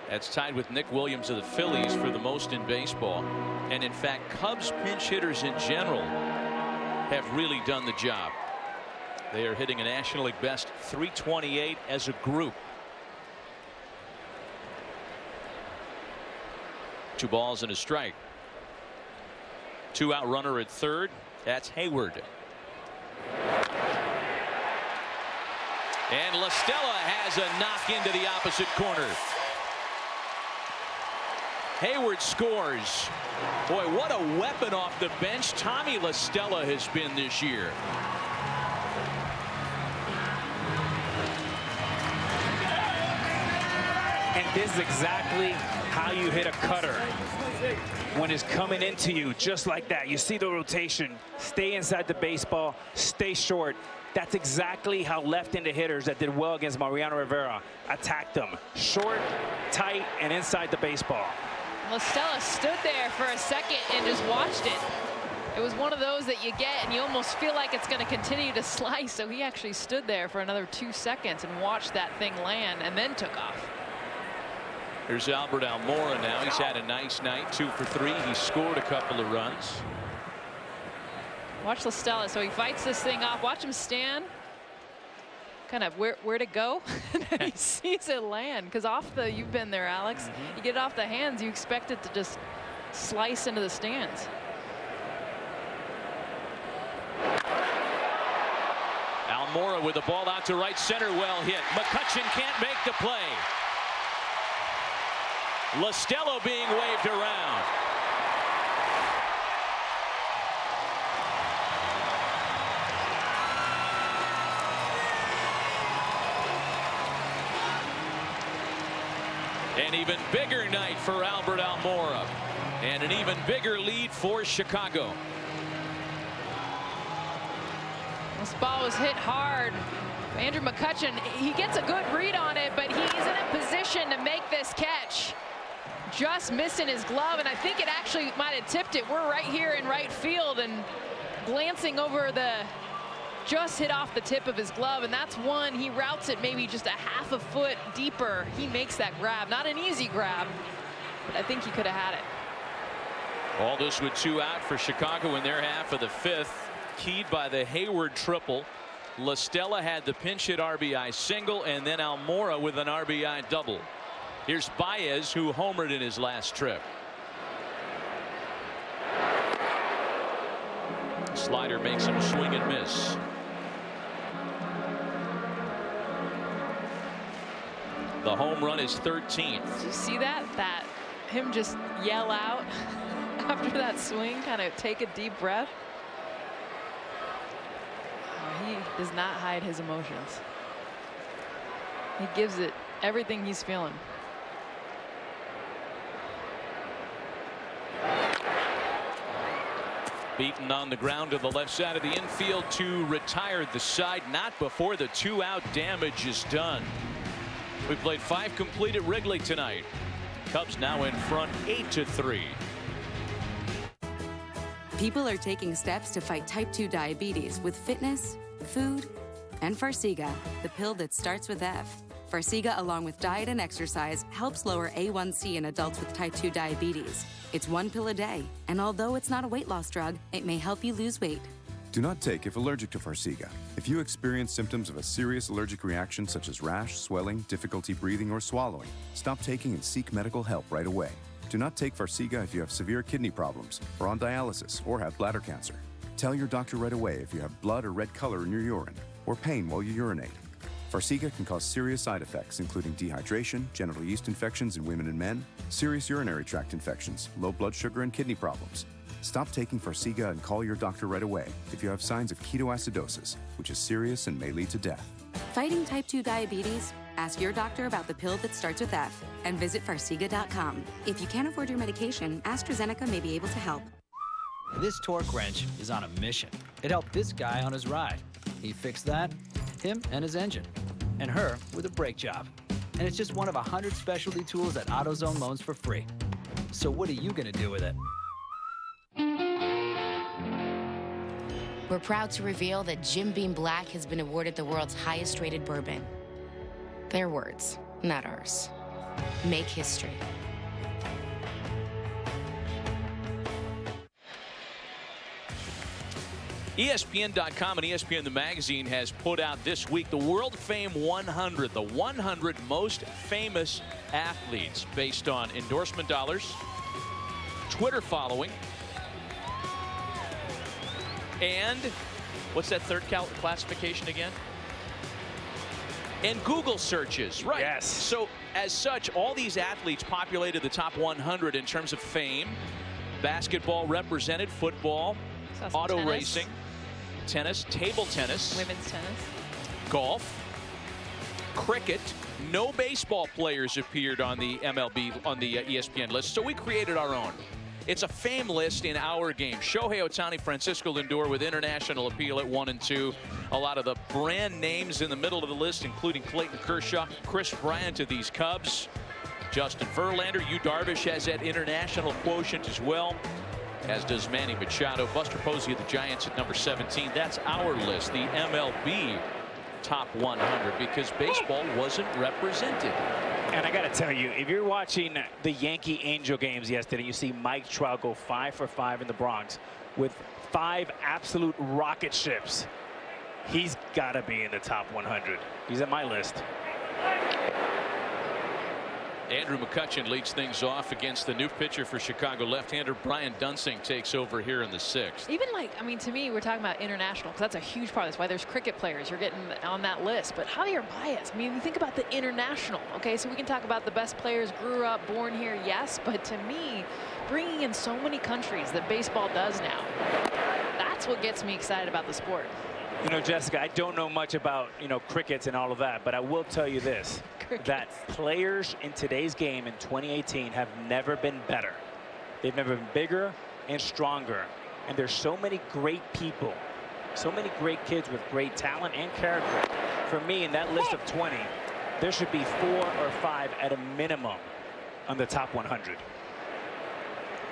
That's tied with Nick Williams of the Phillies for the most in baseball. And in fact, Cubs pinch hitters in general have really done the job. They are hitting a National League best 328 as a group. 2 balls and a strike. 2-out runner at third. That's Hayward. And La Stella has a knock into the opposite corner. Hayward scores. Boy, what a weapon off the bench Tommy La Stella has been this year. And this is exactly how you hit a cutter. When it's coming into you just like that. You see the rotation. Stay inside the baseball. Stay short. That's exactly how left-handed hitters that did well against Mariano Rivera attacked them. Short, tight, and inside the baseball. La Stella stood there for a second and just watched it. It was one of those that you get and you almost feel like it's going to continue to slice. So he actually stood there for another 2 seconds and watched that thing land and then took off. There's Albert Almora now. He's had a nice night, 2 for 3. He scored a couple of runs. Watch La Stella. So he fights this thing off. Watch him stand. Kind of where to go. And then he sees it land. Because off the, you've been there, Alex. You get it off the hands, you expect it to just slice into the stands. Almora with the ball out to right center. Well hit. McCutchen can't make the play. La Stella being waved around. An even bigger night for Albert Almora. And an even bigger lead for Chicago. This ball was hit hard. Andrew McCutchen, he gets a good read on it, but he's in a position to make this catch. Just missing his glove, and I think it actually might have tipped it. We're right here in right field and glancing over the, just hit off the tip of his glove, and that's one. He routes it maybe just a half a foot deeper. He makes that grab. Not an easy grab, but I think he could have had it. All this with 2 out for Chicago in their half of the 5th, keyed by the Hayward triple. La Stella had the pinch hit RBI single, and then Almora with an RBI double. Here's Baez, who homered in his last trip. Slider makes him swing and miss. The home run is 13th. Did you see that? Him just yell out after that swing, kind of take a deep breath. He does not hide his emotions. He gives it everything he's feeling. Beaten on the ground to the left side of the infield to retire the side, not before the 2-out damage is done. We played 5 complete at Wrigley tonight. Cubs now in front 8-3. People are taking steps to fight type 2 diabetes with fitness, food, and Farxiga, the pill that starts with F. Farxiga, along with diet and exercise, helps lower A1C in adults with type 2 diabetes. It's 1 pill a day, and although it's not a weight loss drug, it may help you lose weight. Do not take if allergic to Farxiga. If you experience symptoms of a serious allergic reaction such as rash, swelling, difficulty breathing, or swallowing, stop taking and seek medical help right away. Do not take Farxiga if you have severe kidney problems, are on dialysis, or have bladder cancer. Tell your doctor right away if you have blood or red color in your urine, or pain while you urinate. Farxiga can cause serious side effects, including dehydration, genital yeast infections in women and men, serious urinary tract infections, low blood sugar, and kidney problems. Stop taking Farxiga and call your doctor right away if you have signs of ketoacidosis, which is serious and may lead to death. Fighting type 2 diabetes? Ask your doctor about the pill that starts with F and visit Farxiga.com. If you can't afford your medication, AstraZeneca may be able to help. This torque wrench is on a mission. It helped this guy on his ride. He fixed that, him and his engine, and her with a brake job. And it's just one of 100 specialty tools that AutoZone loans for free. So what are you gonna do with it? We're proud to reveal that Jim Beam Black has been awarded the world's highest rated bourbon. Their words, not ours. Make history. ESPN.com and ESPN the magazine has put out this week the World Fame 100, the 100 most famous athletes based on endorsement dollars, Twitter following, and what's that third classification again? And Google searches, right? Yes. So as such, all these athletes populated the top 100 in terms of fame. Basketball represented, football, auto racing, tennis, table tennis, women's tennis, golf, cricket. No baseball players appeared on the MLB, on the ESPN list, so we created our own. It's a fame list in our game. Shohei Ohtani, Francisco Lindor with international appeal at 1 and 2. A lot of the brand names in the middle of the list, including Clayton Kershaw, Chris Bryant of these Cubs, Justin Verlander. Yu Darvish has that international quotient as well, as does Manny Machado. Buster Posey of the Giants at number 17. That's our list, the MLB top 100, because baseball wasn't represented. And I got to tell you, if you're watching the Yankee-Angel games yesterday, you see Mike Trout go 5 for 5 in the Bronx with 5 absolute rocket ships. He's got to be in the top 100. He's on my list. Andrew McCutchen leads things off against the new pitcher for Chicago. Left-hander Brian Dunsing takes over here in the 6th. Even like, I mean, to me, we're talking about international because that's a huge part. That's why there's cricket players. You're getting on that list. But Javier Baez, I mean, you think about the international. Okay, so we can talk about the best players grew up, born here, yes. But to me, bringing in so many countries that baseball does now, that's what gets me excited about the sport. You know, Jessica, I don't know much about, crickets and all of that, but I will tell you this, that players in today's game in 2018 have never been better. They've never been bigger and stronger. And there's so many great people, so many great kids with great talent and character. For me, in that list of 20, there should be 4 or 5 at a minimum on the top 100.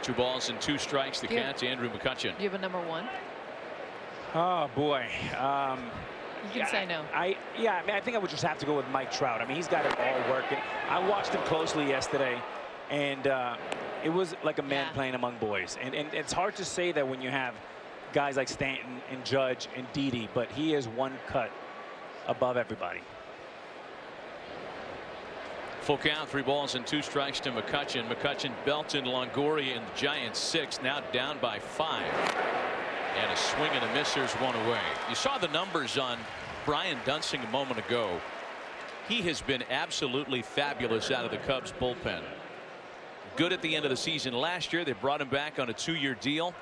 2 balls and 2 strikes. The count to Andrew McCutchen. Do you have a number 1? Oh boy. You can say no. I mean, I think I would just have to go with Mike Trout. I mean, he's got it all working. I watched him closely yesterday, and it was like a man playing among boys. And it's hard to say that when you have guys like Stanton and Judge and Didi, but he is one cut above everybody. Full count, 3 balls and 2 strikes to McCutchen. McCutchen, Belton, Longoria, and the Giants 6, now down by 5. And a swing and a miss. There's 1 away. You saw the numbers on Brian Dunsing a moment ago. He has been absolutely fabulous out of the Cubs bullpen. Good at the end of the season last year. They brought him back on a 2-year deal.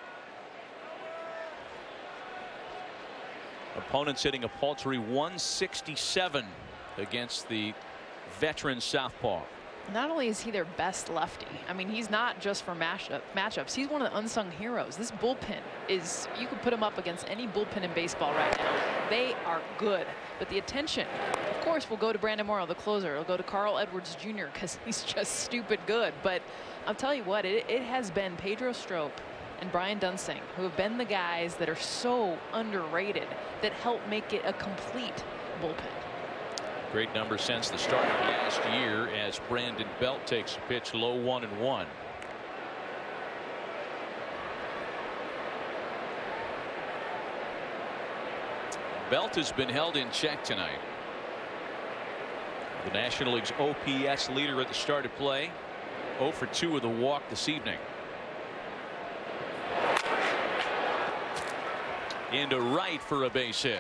Opponents hitting a paltry 167 against the veteran southpaw. Not only is he their best lefty, I mean, he's not just for matchups. He's one of the unsung heroes. This bullpen is, you could put him up against any bullpen in baseball right now. They are good. But the attention, of course, will go to Brandon Morrow, the closer. It'll go to Carl Edwards Jr. because he's just stupid good. But I'll tell you what, it has been Pedro Strop and Brian Dunsing who have been the guys that are so underrated that help make it a complete bullpen. Great number since the start of last year as Brandon Belt takes a pitch low 1-1. Belt has been held in check tonight. The National League's OPS leader at the start of play. 0 for 2 with a walk this evening. Into right for a base hit.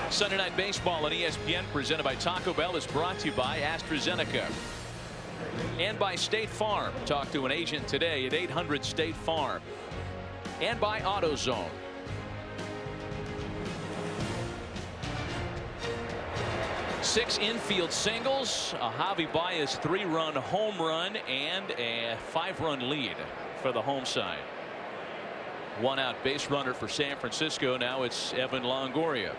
Sunday Night Baseball on ESPN, presented by Taco Bell, is brought to you by AstraZeneca. And by State Farm. Talk to an agent today at 800 State Farm. And by AutoZone. Six infield singles, a Javier Baez 3-run home run, and a 5-run lead for the home side. One out base runner for San Francisco. Now it's Evan Longoria.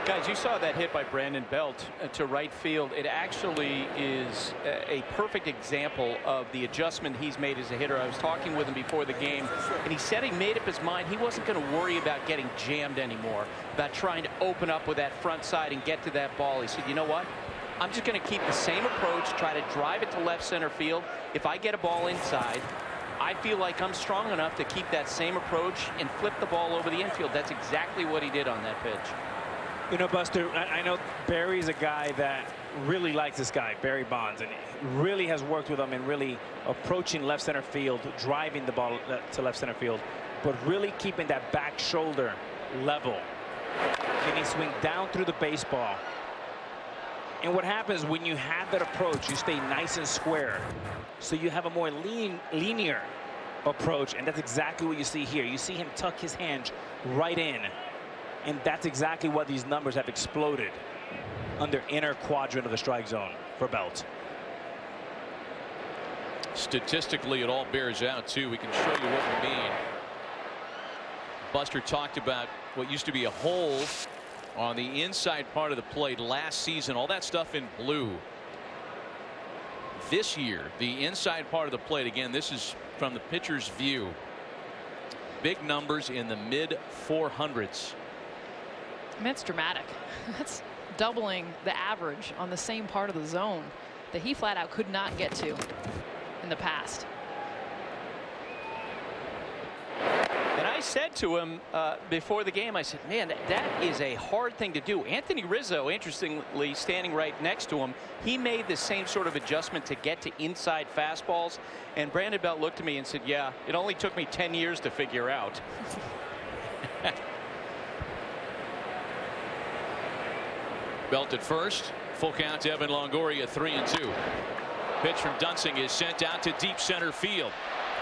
Guys, you saw that hit by Brandon Belt to right field. It actually is a perfect example of the adjustment he's made as a hitter. I was talking with him before the game, and he said he made up his mind he wasn't going to worry about getting jammed anymore, about trying to open up with that front side and get to that ball. He said, you know what? I'm just going to keep the same approach, try to drive it to left center field. If I get a ball inside, I feel like I'm strong enough to keep that same approach and flip the ball over the infield. That's exactly what he did on that pitch. You know, Buster, I know Barry's a guy that really likes this guy, Barry Bonds, and really has worked with him in really approaching left center field, driving the ball to left center field, but really keeping that back shoulder level. Can he swing down through the baseball? And what happens when you have that approach, you stay nice and square. So you have a more linear approach, and that's exactly what you see here. You see him tuck his hand right in. And that's exactly what these numbers have exploded under inner quadrant of the strike zone for Belt. Statistically, it all bears out, too. We can show you what we mean. Buster talked about what used to be a hole on the inside part of the plate last season. All that stuff in blue. This year, the inside part of the plate, again, this is from the pitcher's view. Big numbers in the mid 400s. I mean, it's dramatic. That's doubling the average on the same part of the zone that he flat out could not get to in the past. And I said to him before the game, I said, man, that is a hard thing to do. Anthony Rizzo, interestingly, standing right next to him, he made the same sort of adjustment to get to inside fastballs. And Brandon Belt looked at me and said, yeah, it only took me 10 years to figure out. Belt at first. Full count to Evan Longoria, 3-2. Pitch from Dunsing is sent out to deep center field.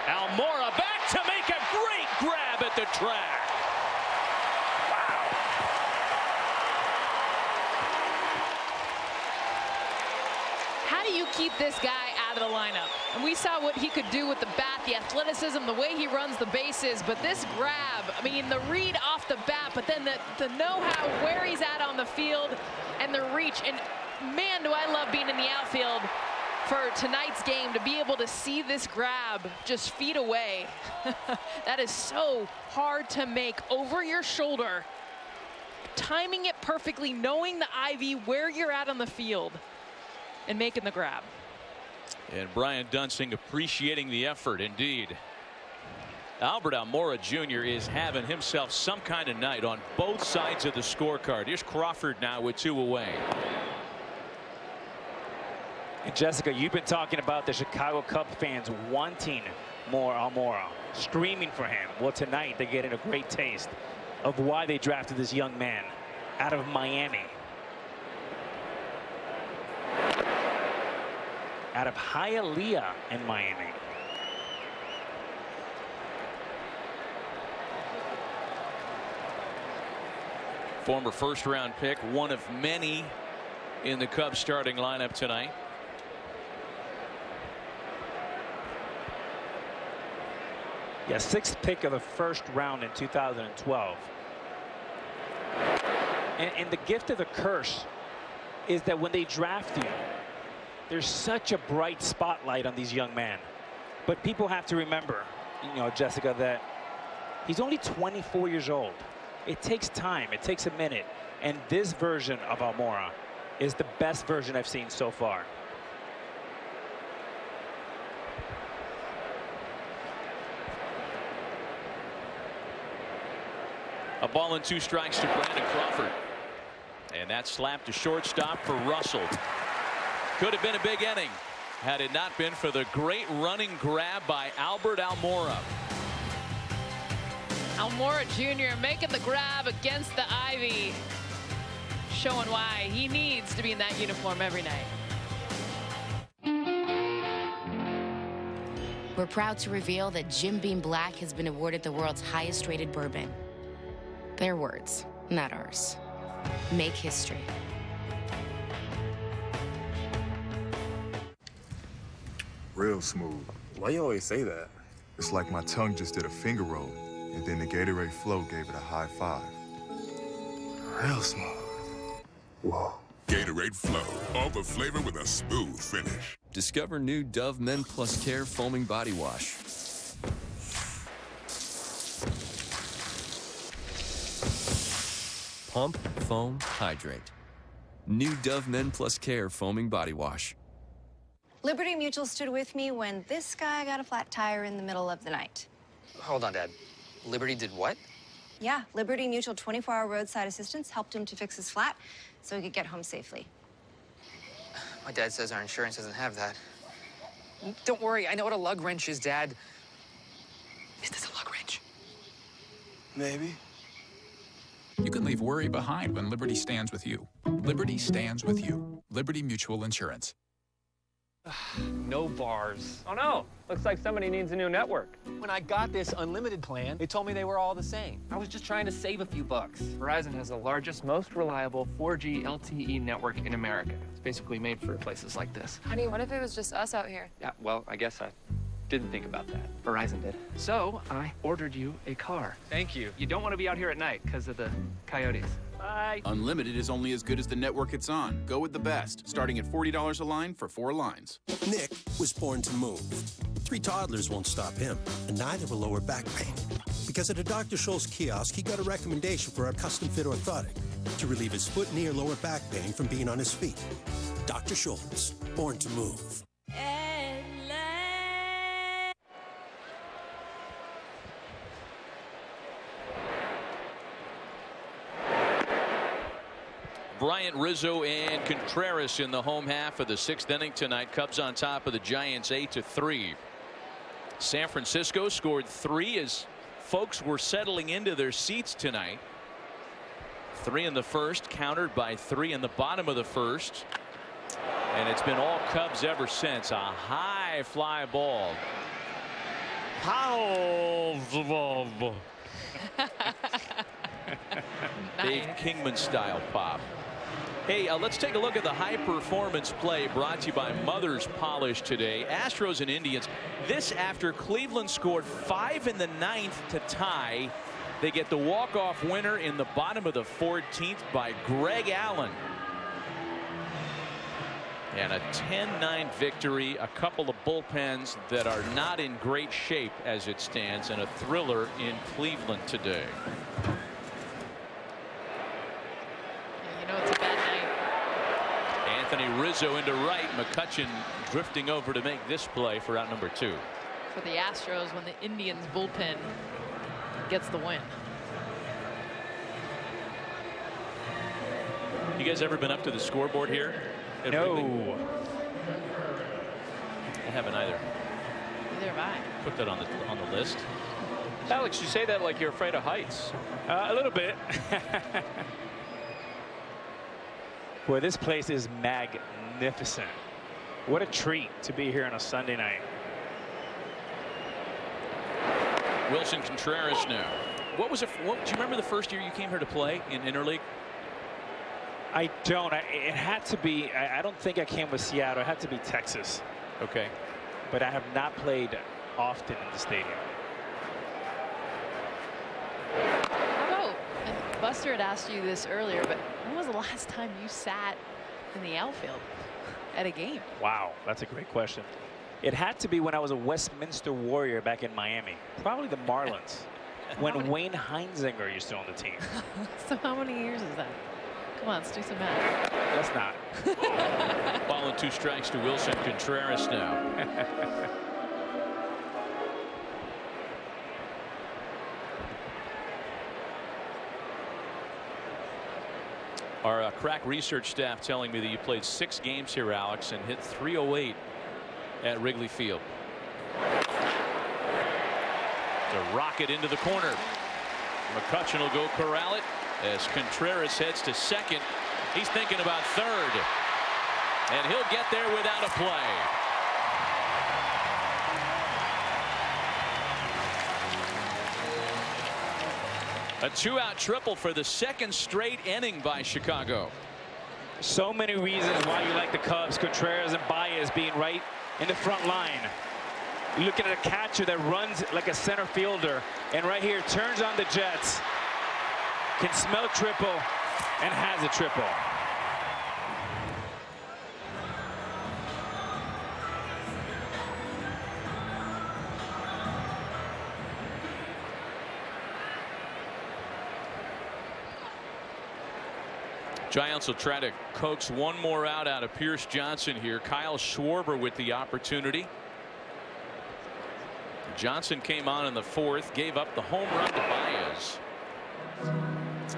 Almora back to make a great grab at the track. Wow. How do you keep this guy out of the lineup? And we saw what he could do with the bat, the athleticism, the way he runs the bases. But this grab, I mean, the read off the bat, but then the know-how, where he's at on the field, and the reach. And man, do I love being in the outfield for tonight's game, to be able to see this grab just feet away. That is so hard to make over your shoulder, timing it perfectly, knowing the IV, where you're at on the field, and making the grab. And Brian Dunsing appreciating the effort, indeed. Albert Almora Jr. is having himself some kind of night on both sides of the scorecard. Here's Crawford now with 2 away. And Jessica, you've been talking about the Chicago Cubs fans wanting more Almora, screaming for him. Well, tonight they're getting a great taste of why they drafted this young man out of Miami. Out of Hialeah in Miami. Former first-round pick, one of many in the Cubs starting lineup tonight. Yeah, 6th pick of the first round in 2012. And the gift of the curse is that when they draft you, there's such a bright spotlight on these young men. But people have to remember, you know, Jessica, that he's only 24 years old. It takes time. It takes a minute. And this version of Almora is the best version I've seen so far. A ball and 2 strikes to Brandon Crawford. And that slap to shortstop for Russell. Could have been a big inning had it not been for the great running grab by Albert Almora. Almora Jr. making the grab against the ivy. showing why he needs to be in that uniform every night. We're proud to reveal that Jim Beam Black has been awarded the world's highest rated bourbon. Their words, not ours. Make history. Real smooth. Why you always say that? It's like my tongue just did a finger roll, and then the Gatorade flow gave it a high five. Real smooth. Whoa. Gatorade Flow. All the flavor with a smooth finish. Discover new Dove Men Plus Care Foaming Body Wash. Pump, foam, hydrate. New Dove Men Plus Care Foaming Body Wash. Liberty Mutual stood with me when this guy got a flat tire in the middle of the night. Hold on, Dad. Liberty did what? Yeah, Liberty Mutual 24-hour roadside assistance helped him to fix his flat so he could get home safely. My dad says our insurance doesn't have that. Don't worry, I know what a lug wrench is, Dad. Is this a lug wrench? Maybe. You can leave worry behind when Liberty stands with you. Liberty stands with you. Liberty Mutual Insurance. No bars. Oh no, looks like somebody needs a new network. When I got this unlimited plan, they told me they were all the same. I was just trying to save a few bucks. Verizon has the largest, most reliable 4G LTE network in America. It's basically made for places like this. Honey, what if it was just us out here? Yeah, well, I guess I didn't think about that. Verizon did. So I ordered you a car. Thank you. You don't want to be out here at night because of the coyotes. Bye. Unlimited is only as good as the network it's on. Go with the best, starting at $40 a line for 4 lines. Nick was born to move. 3 toddlers won't stop him, and neither will lower back pain. Because at a Dr. Scholl's kiosk, he got a recommendation for our custom-fit orthotic to relieve his foot, knee, or lower back pain from being on his feet. Dr. Scholl's, born to move. Bryant, Rizzo, and Contreras in the home half of the 6th inning tonight. Cubs on top of the Giants 8-3. San Francisco scored 3 as folks were settling into their seats tonight. 3 in the first, countered by 3 in the bottom of the first. And it's been all Cubs ever since. A high fly ball. Dave Kingman style pop. Hey, let's take a look at the high performance play brought to you by Mother's Polish today. Astros and Indians. This after Cleveland scored 5 in the 9th to tie. They get the walk-off winner in the bottom of the 14th by Greg Allen. And a 10-9 victory. A couple of bullpens that are not in great shape as it stands, and a thriller in Cleveland today. You know it's a bad night. Anthony Rizzo into right. McCutchen drifting over to make this play for out number 2. For the Astros when the Indians bullpen gets the win. You guys ever been up to the scoreboard here? No. I haven't either. Neither have I. Put that on the list. Alex, you say that like you're afraid of heights. A little bit. Boy, this place is magnificent. What a treat to be here on a Sunday night. Wilson Contreras now. What was it? Do you remember the first year you came here to play in interleague? I don't. It had to be. I don't think I came with Seattle. It had to be Texas. Okay. But I have not played often in the stadium. How about, and Buster had asked you this earlier, but when was the last time you sat in the outfield at a game? Wow, that's a great question. It had to be when I was a Westminster Warrior back in Miami. Probably the Marlins. When Wayne Heinzinger used to own the team. So how many years is that? Come on, let's do some math. Let's not. Ball and 2 strikes to Wilson Contreras now. Our crack research staff telling me that you played 6 games here, Alex, and hit .308 at Wrigley Field. To rocket into the corner. McCutchen will go corral it as Contreras heads to second. He's thinking about third. And he'll get there without a play. A 2-out triple for the second straight inning by Chicago. So many reasons why you like the Cubs. Contreras and Baez being right in the front line. You're looking at a catcher that runs like a center fielder, and right here turns on the Jets, can smell triple, and has a triple. Giants will try to coax one more out of Pierce Johnson here. Kyle Schwarber with the opportunity. Johnson came on in the fourth, gave up the home run to Baez.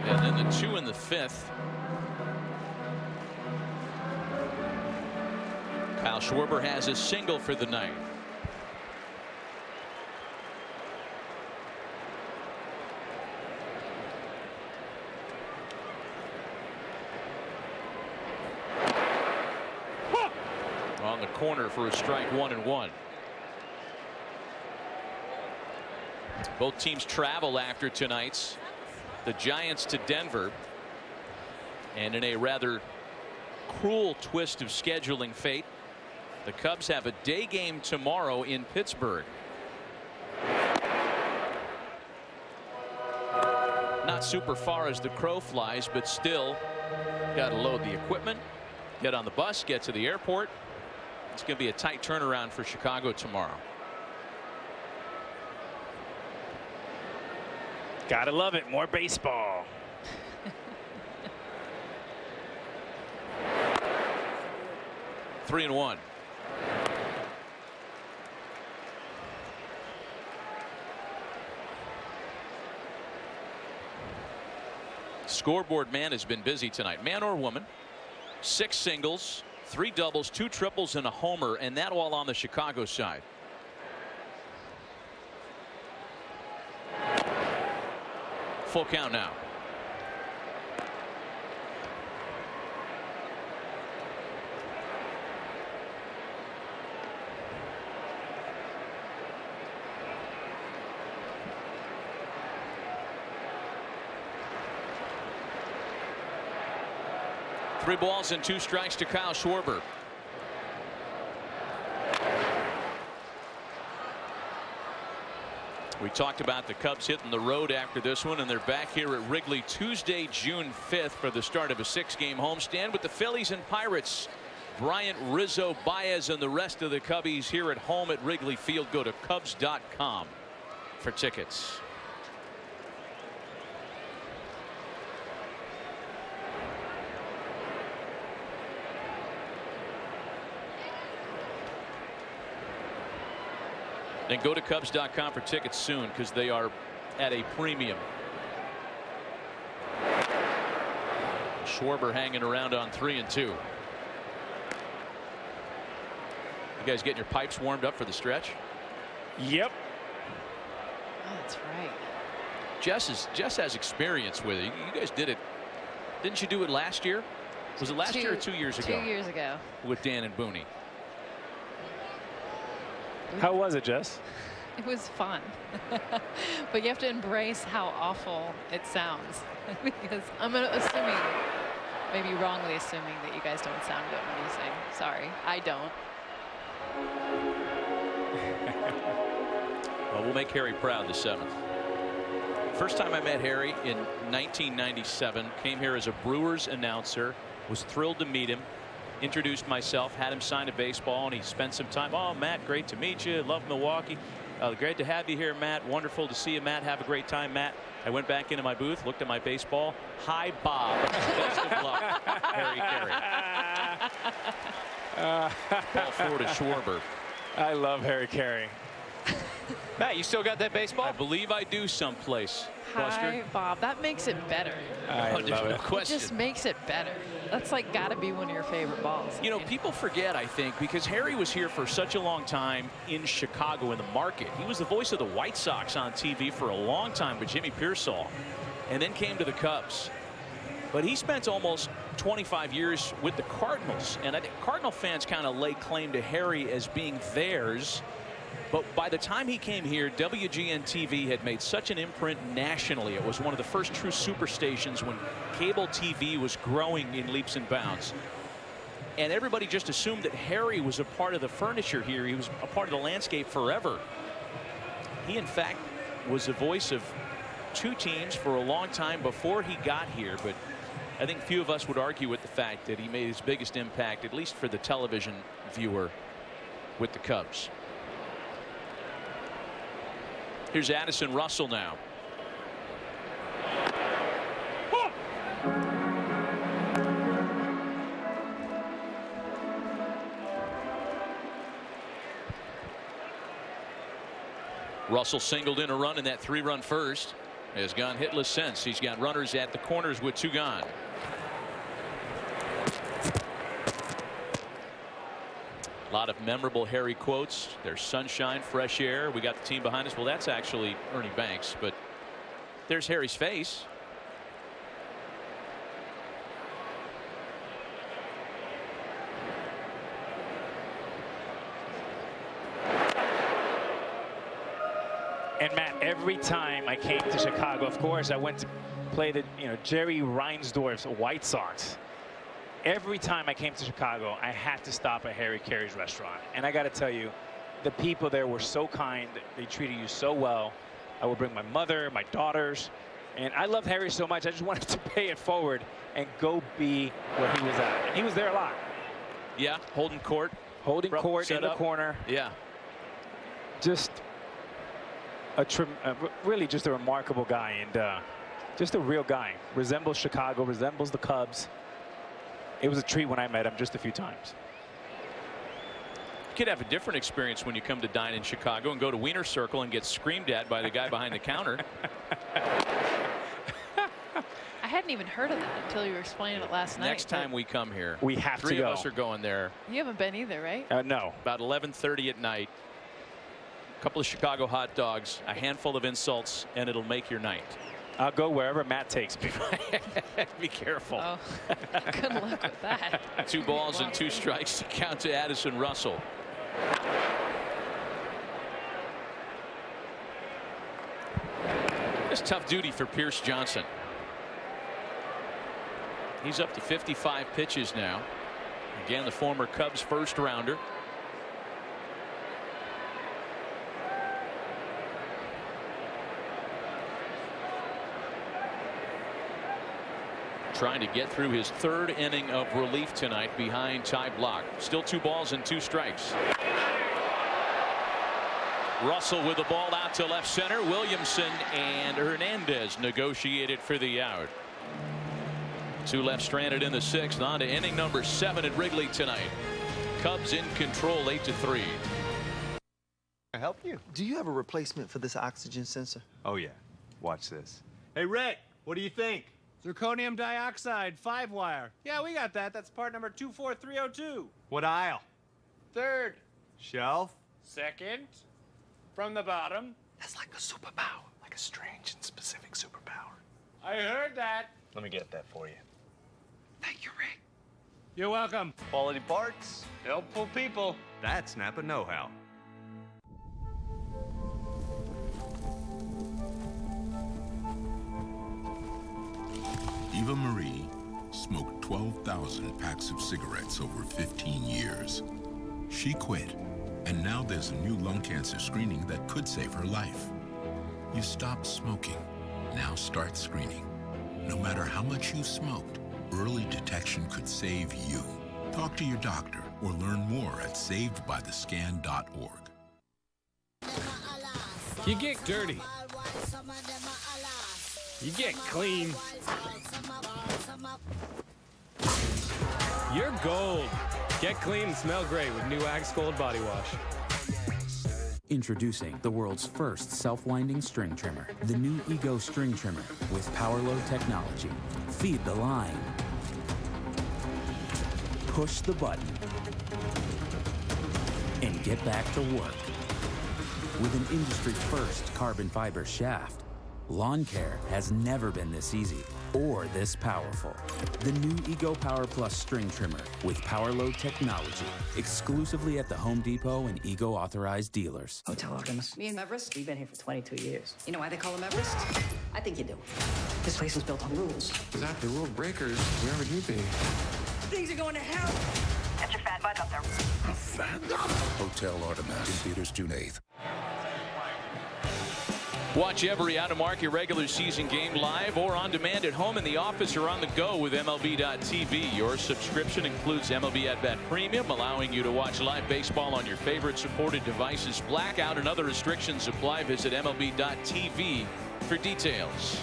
And then the 2 in the fifth. Kyle Schwarber has a single for the night. On the corner for a strike, 1-1. Both teams travel after tonight's. The Giants to Denver. And in a rather cruel twist of scheduling fate, the Cubs have a day game tomorrow in Pittsburgh. Not super far as the crow flies, but still got to load the equipment, get on the bus, get to the airport. It's going to be a tight turnaround for Chicago tomorrow. Gotta love it. More baseball. Three and one. Scoreboard man has been busy tonight. Man or woman. 6 singles, 3 doubles, 2 triples, and a homer, and that all on the Chicago side. Full count now. Three balls and 2 strikes to Kyle Schwarber. We talked about the Cubs hitting the road after this one, and they're back here at Wrigley Tuesday, June 5th for the start of a 6-game homestand with the Phillies and Pirates. Bryant, Rizzo, Baez, and the rest of the Cubbies here at home at Wrigley Field. Go to Cubs.com for tickets. And go to Cubs.com for tickets soon, because they are at a premium. Schwarber hanging around on 3 and 2. You guys getting your pipes warmed up for the stretch? Yep. Oh, that's right. Jess has experience with it. You guys did it. Didn't you do it last year? Was it last year or 2 years ago? 2 years ago. With Dan and Booney. How was it, Jess? It was fun. But you have to embrace how awful it sounds. Because I'm assuming, maybe wrongly assuming, that you guys don't sound good when you sing. Sorry, I don't. Well, we'll make Harry proud the 7th. First time I met Harry in 1997. Came here as a Brewers announcer. Was thrilled to meet him. Introduced myself, had him sign a baseball, and he spent some time. Oh, Matt, great to meet you. Love Milwaukee. Great to have you here, Matt. Wonderful to see you, Matt. Have a great time, Matt. I went back into my booth, looked at my baseball. Hi, Bob. Best of luck, Harry Carey. Ball forward to Schwarber. I love Harry Carey. Matt, you still got that baseball? I believe I do someplace. Hi, Bob. That makes it better. I love it. It just makes it better. That's like got to be one of your favorite balls. You know, people forget, I think, because Harry was here for such a long time in Chicago in the market. He was the voice of the White Sox on TV for a long time with Jimmy Pearsall, and then came to the Cubs. But he spent almost 25 years with the Cardinals, and I think Cardinal fans kind of lay claim to Harry as being theirs. But by the time he came here, WGN-TV had made such an imprint nationally. It was one of the first true superstations when cable TV was growing in leaps and bounds. And everybody just assumed that Harry was a part of the furniture here. He was a part of the landscape forever. He, in fact, was the voice of 2 teams for a long time before he got here. But I think few of us would argue with the fact that he made his biggest impact, at least for the television viewer, with the Cubs. Here's Addison Russell now. Russell singled in a run in that 3-run first. Has gone hitless since. He's got runners at the corners with 2 gone. A lot of memorable Harry quotes. There's sunshine, fresh air. We got the team behind us. Well, that's actually Ernie Banks, but there's Harry's face. And Matt, every time I came to Chicago, of course, I went to play the Jerry Reinsdorf's White Sox. Every time I came to Chicago, I had to stop at Harry Caray's restaurant. And I got to tell you, the people there were so kind. They treated you so well. I would bring my mother, my daughters. And I loved Harry so much, I just wanted to pay it forward and go be where he was at. And he was there a lot. Yeah, holding court. Holding court in the corner. Yeah. Just really just a remarkable guy, and just a real guy. Resembles Chicago, resembles the Cubs. It was a treat when I met him just a few times. You could have a different experience when you come to dine in Chicago and go to Wiener Circle and get screamed at by the guy behind the counter. I hadn't even heard of that until you were explaining it last night. Next time we come here, we have to go. 3 of us are going there. You haven't been either, right? No. About 11:30 at night. A couple of Chicago hot dogs, a handful of insults, and it'll make your night. I'll go wherever Matt takes me. Be careful. Oh, good luck with that. 2 balls and 2 strikes to count to Addison Russell. It's tough duty for Pierce Johnson. He's up to 55 pitches now. Again, the former Cubs first rounder. Trying to get through his 3rd inning of relief tonight behind Ty Blach. Still 2 balls and 2 strikes. Russell with the ball out to left center. Williamson and Hernandez negotiated for the out. 2 left stranded in the 6th. On to inning number 7 at Wrigley tonight. Cubs in control 8-3. Can I help you? Do you have a replacement for this oxygen sensor? Oh, yeah. Watch this. Hey, Rick, what do you think? Zirconium dioxide, 5-wire. Yeah, we got that. That's part number 24302. What aisle? 3rd. Shelf? 2nd. From the bottom. That's like a superpower. Like a strange and specific superpower. I heard that. Let me get that for you. Thank you, Rick. You're welcome. Quality parts. Helpful people. That's Napa know-how. Eva Marie smoked 12,000 packs of cigarettes over 15 years. She quit, and now there's a new lung cancer screening that could save her life. You stopped smoking. Now start screening. No matter how much you smoked, early detection could save you. Talk to your doctor or learn more at savedbythescan.org. You get dirty. You get clean. You're gold. Get clean and smell great with new Axe Gold Body Wash. Introducing the world's first self-winding string trimmer, the new Ego string trimmer with power load technology. Feed the line. Push the button. And get back to work. With an industry-first carbon fiber shaft, Lawn care has never been this easy or this powerful. The new Ego Power Plus string trimmer with power load technology, exclusively at the Home Depot and Ego authorized dealers. Hotel Artemis. Me and Everest, we've been here for 22 years. You know why they call him Everest? I think you do. This place was built on rules. Without the rule breakers, where would you be? Things are going to hell. Get your fat butt up there. A fat? Hotel Artemis in theaters June 8th. Watch every out-of-market regular season game live or on demand at home, in the office, or on the go with MLB.tv. Your subscription includes MLB At Bat Premium, allowing you to watch live baseball on your favorite supported devices. Blackout and other restrictions apply. Visit MLB.tv for details.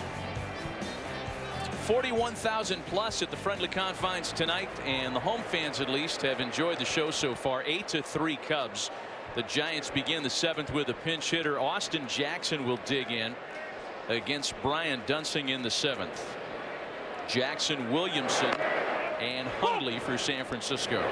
41,000 plus at the friendly confines tonight, and the home fans at least have enjoyed the show so far. 8-3 Cubs. The Giants begin the 7th with a pinch hitter. Austin Jackson will dig in against Brian Dunsing in the 7th. Jackson, Williamson, and Hundley for San Francisco.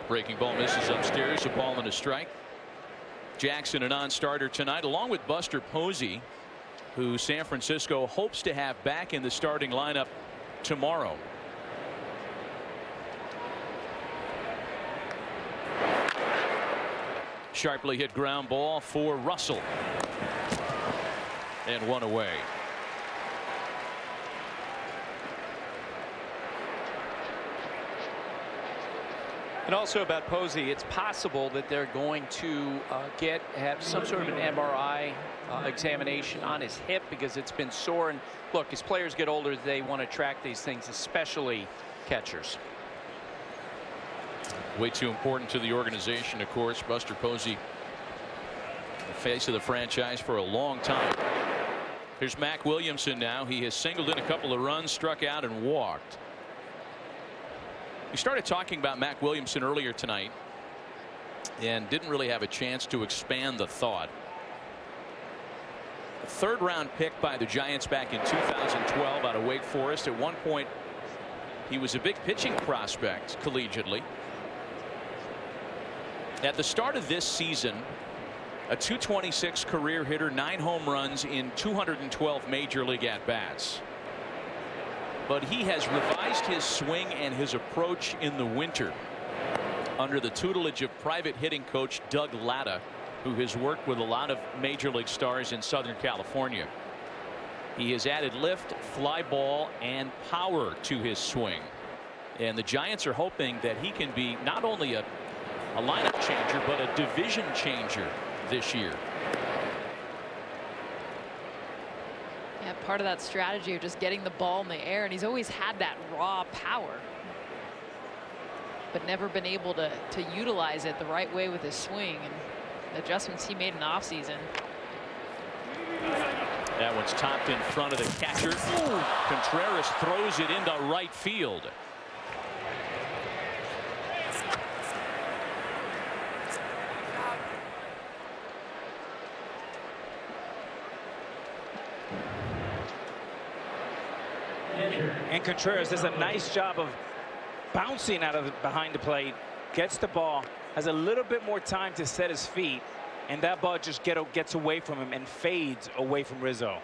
Breaking ball misses upstairs. A ball and a strike. Jackson, a non-starter tonight, along with Buster Posey, who San Francisco hopes to have back in the starting lineup tomorrow. Sharply hit ground ball for Russell, and one away. And also about Posey, it's possible that they're going to have some sort of an MRI examination on his hip, because it's been sore. And look, as players get older, they want to track these things, especially catchers. Way too important to the organization, of course. Buster Posey, the face of the franchise for a long time. Here's Mac Williamson now. He has singled in a couple of runs, struck out, and walked. We started talking about Mac Williamson earlier tonight and didn't really have a chance to expand the thought. A 3rd round pick by the Giants back in 2012 out of Wake Forest. At one point, he was a big pitching prospect collegiately. At the start of this season, a .226 career hitter, 9 home runs in 212 major league at-bats. But he has revised his swing and his approach in the winter under the tutelage of private hitting coach Doug Latta, who has worked with a lot of major league stars in Southern California. He has added lift, fly ball, and power to his swing. And the Giants are hoping that he can be not only a lineup changer, but a division changer this year. Yeah, part of that strategy of just getting the ball in the air, and he's always had that raw power, but never been able to utilize it the right way with his swing, and the adjustments he made in the offseason. That one's topped in front of the catcher. Ooh. Contreras throws it into right field. And Contreras does a nice job of bouncing out of behind the plate, gets the ball, has a little bit more time to set his feet, and that ball just gets away from him and fades away from Rizzo.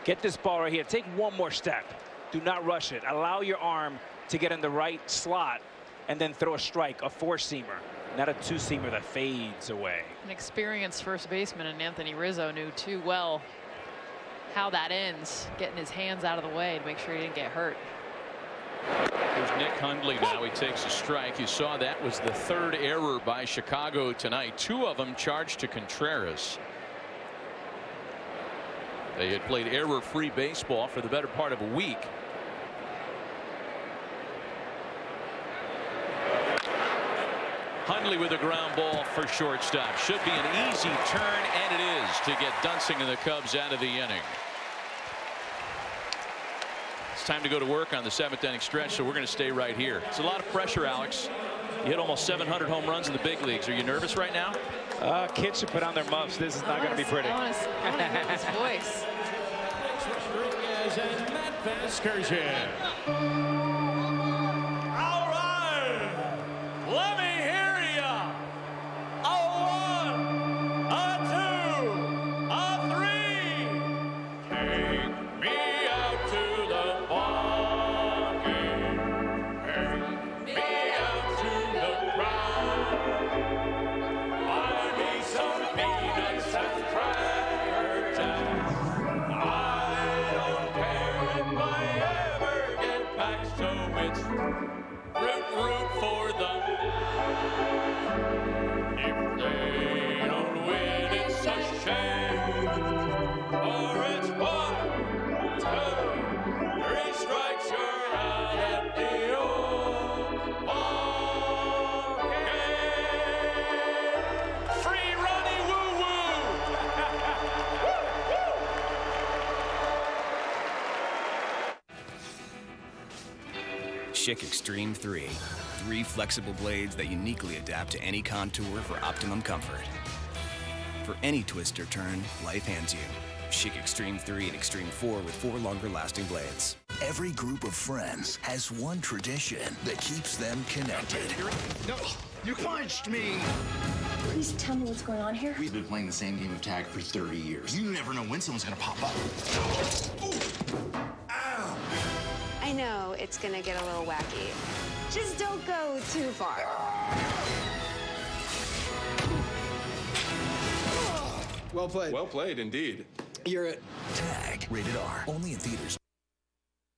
Get this ball right here. Take one more step. Do not rush it. Allow your arm to get in the right slot and then throw a strike, a 4-seamer, not a 2-seamer that fades away. An experienced first baseman, and Anthony Rizzo knew too well how that ends, getting his hands out of the way to make sure he didn't get hurt. There's Nick Hundley now. He takes a strike. You saw that was the 3rd error by Chicago tonight. 2 of them charged to Contreras. They had played error-free baseball for the better part of a week. Hundley with a ground ball for shortstop. Should be an easy turn, and it is, to get Dunsing and the Cubs out of the inning. It's time to go to work on the 7th inning stretch, so we're going to stay right here. It's a lot of pressure, Alex. You hit almost 700 home runs in the big leagues. Are you nervous right now? Kids should put on their muffs. This is not going to be pretty. I want to hear his voice. Baez and Matt Vasgersian. All right, let me hear ya. A 1, a 2, a 3. Take me out to the ball game. Take me out to the ground. Buy me some peanuts and Cracker Jacks. I don't care if I ever get back, so it's root for them. If they don't win, it's a shame. Or it's 1, 2, 3 strikes, you're out at the old ball game. Free Ronnie Woo Woo. Schick Extreme 3. 3 flexible blades that uniquely adapt to any contour for optimum comfort. For any twist or turn life hands you. Schick Extreme 3 and Extreme 4 with 4 longer lasting blades. Every group of friends has one tradition that keeps them connected. No, you punched me! Please tell me what's going on here. We've been playing the same game of tag for 30 years. You never know when someone's gonna pop up. Ow! I know it's gonna get a little wacky. Just don't go too far. Well played. Well played, indeed. You're at Tag. Rated R. Only in theaters.